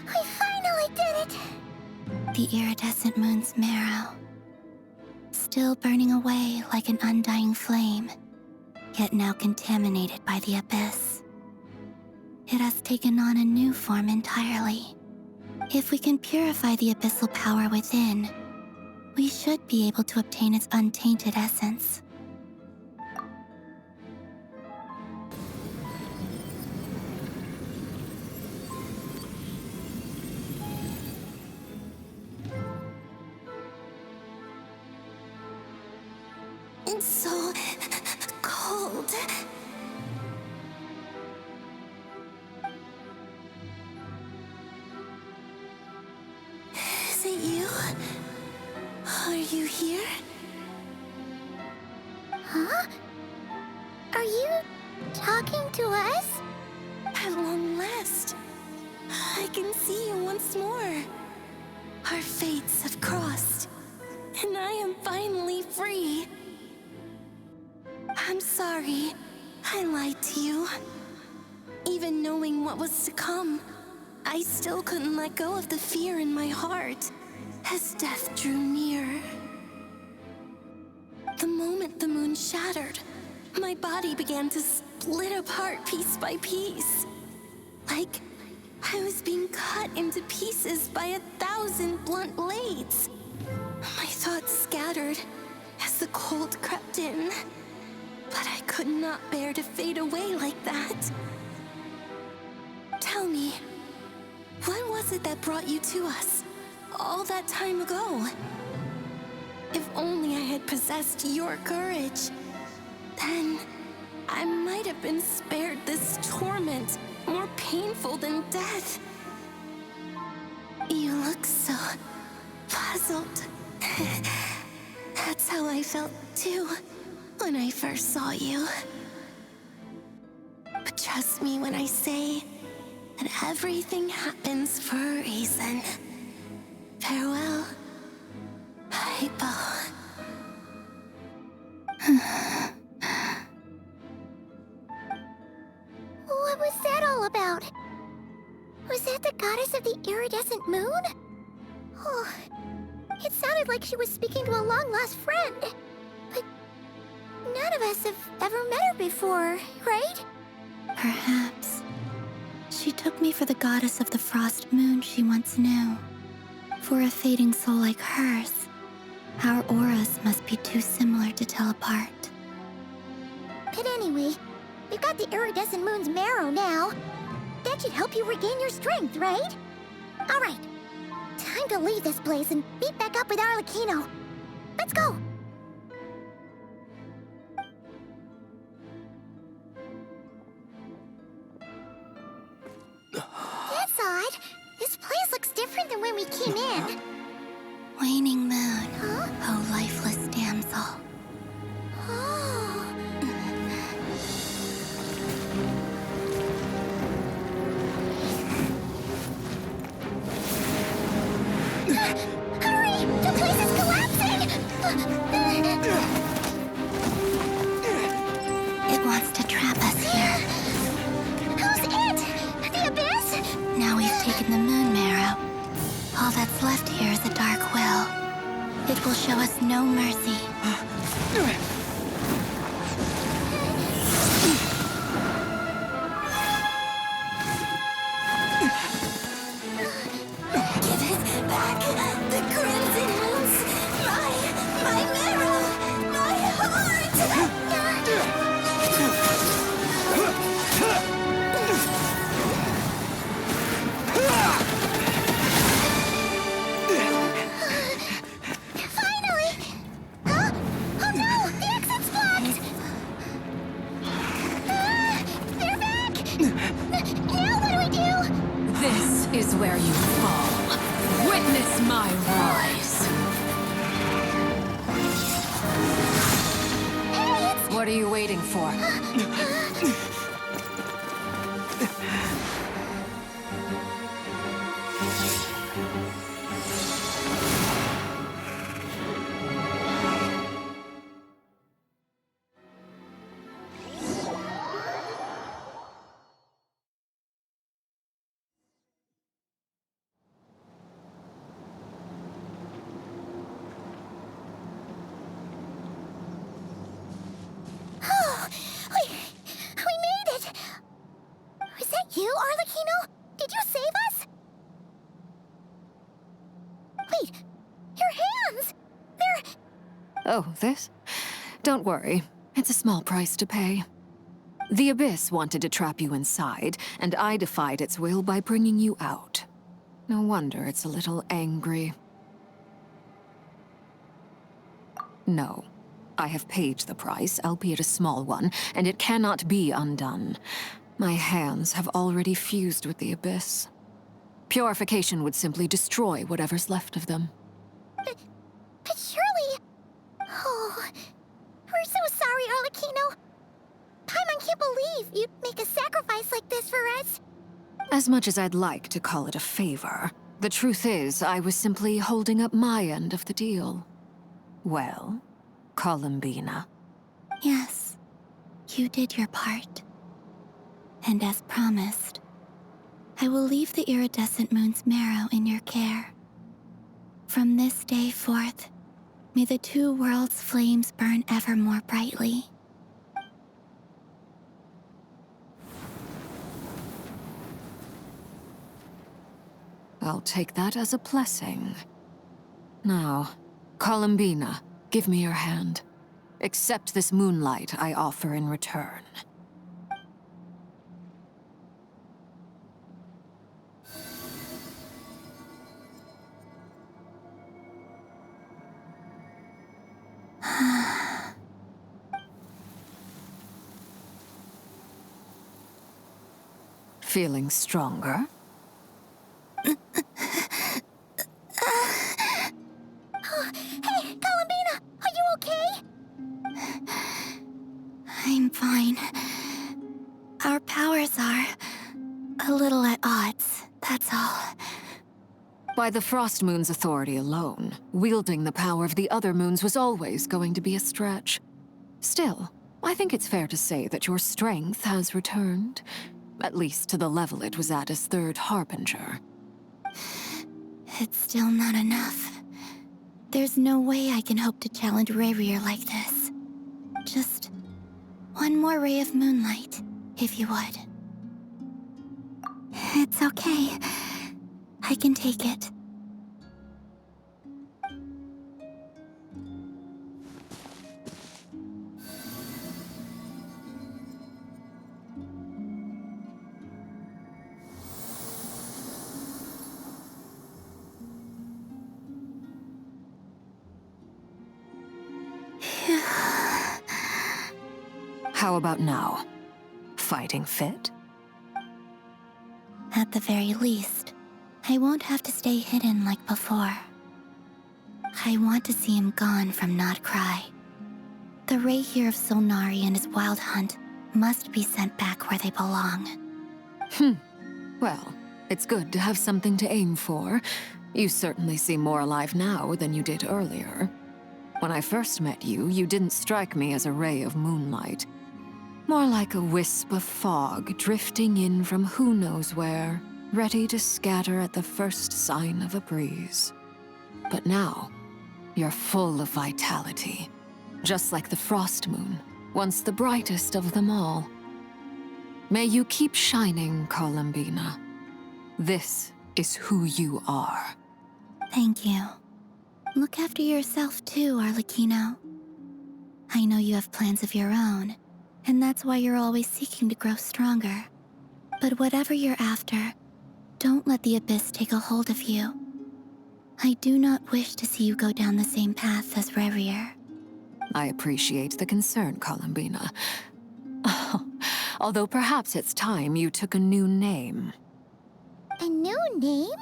We finally did it! The iridescent moon's marrow, still burning away like an undying flame, yet now contaminated by the abyss. It has taken on a new form entirely. If we can purify the abyssal power within, we should be able to obtain its untainted essence. It's so cold. Is it you? Are you here? Huh? Are you talking to us? At long last, I can see you once more. Our fates have crossed, and I am finally free. I'm sorry, I lied to you. Even knowing what was to come, I still couldn't let go of the fear in my heart as death drew near. The moment the moon shattered, my body began to split apart piece by piece. Like I was being cut into pieces by 1,000 blunt blades. My thoughts scattered as the cold crept in. But I could not bear to fade away like that. Tell me, what was it that brought you to us all that time ago? If only I had possessed your courage, then I might have been spared this torment more painful than death. You look so puzzled. That's how I felt too when I first saw you. But trust me when I say that everything happens for a reason. Farewell, Hypo. What was that all about? Was that the goddess of the iridescent moon? Oh, it sounded like she was speaking to a long-lost friend. But none of us have ever met her before, right? Perhaps. She took me for the goddess of the frost moon she once knew. For a fading soul like hers, our auras must be too similar to tell apart. But anyway, we've got the iridescent moon's marrow now. That should help you regain your strength, right? All right, time to leave this place and meet back up with Arlecchino. Let's go! That's odd. This place looks different than when we came in. Waning moon, Huh? oh lifeless damsel. Oh. Hurry! The place is collapsing! It wants to trap us here. Who's it? will show us no mercy. Give it back! The crimson moons! My marrow! My heart! Finally! Huh? Oh no! The exit's blocked! They're back! Now what do we do? This is where you fall. Witness my rise. What are you waiting for? Oh, we made it! Was that you, Arlecchino? Did you save us? Wait, your hands! They're... Oh, this? Don't worry. It's a small price to pay. The Abyss wanted to trap you inside, and I defied its will by bringing you out. No wonder it's a little angry. No. I have paid the price, albeit a small one, and it cannot be undone. My hands have already fused with the Abyss. Purification would simply destroy whatever's left of them. But surely... Oh, we're so sorry, Arlecchino. Paimon can't believe you'd make a sacrifice like this for us. As much as I'd like to call it a favor, the truth is I was simply holding up my end of the deal. Well, Columbina. Yes, you did your part. And as promised, I will leave the iridescent moon's marrow in your care. From this day forth, may the two worlds' flames burn ever more brightly. I'll take that as a blessing. Now, Columbina, give me your hand. Accept this moonlight I offer in return. Feeling stronger? Hey, Columbina, are you okay? I'm fine. Our powers are a little at odds, that's all. By the Frost Moon's authority alone, wielding the power of the other moons was always going to be a stretch. Still, I think it's fair to say that your strength has returned, at least to the level it was at as Third Harbinger. It's still not enough. There's no way I can hope to challenge rerir like this. Just one more ray of moonlight, if you would. It's okay. I can take it. How about now? Fighting fit? At the very least, I won't have to stay hidden like before. I want to see him gone from Not Cry. The rerir of Solnari and his wild hunt must be sent back where they belong. Well, it's good to have something to aim for. You certainly seem more alive now than you did earlier. When I first met you, you didn't strike me as a ray of moonlight. More like a wisp of fog drifting in from who knows where, ready to scatter at the first sign of a breeze. But now, You're full of vitality, just like the Frost Moon, once the brightest of them all. May you keep shining, Columbina. This is who you are. Thank you. Look after yourself too, Arlecchino. I know you have plans of your own, and that's why you're always seeking to grow stronger. But whatever you're after, don't let the Abyss take a hold of you. I do not wish to see you go down the same path as rerir. I appreciate the concern, Columbina. Although perhaps it's time you took a new name. A new name?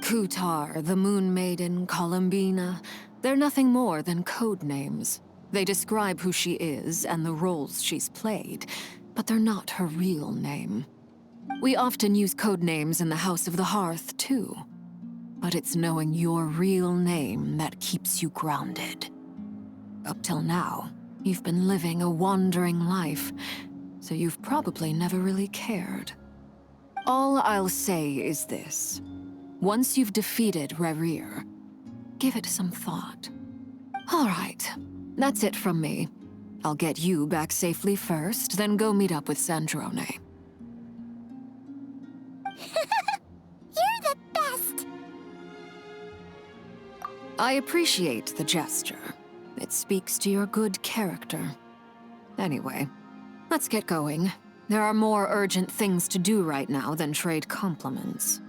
Kutar, the Moon Maiden, Columbina, they're nothing more than code names. They describe who she is and the roles she's played, but they're not her real name. We often use code names in the House of the Hearth, too. But it's knowing your real name that keeps you grounded. Up till now, you've been living a wandering life, so you've probably never really cared. All I'll say is this. Once you've defeated Rerir, give it some thought. All right, that's it from me. I'll get you back safely first, then go meet up with Sandrone. You're the best! I appreciate the gesture. It speaks to your good character. Anyway, let's get going. There are more urgent things to do right now than trade compliments.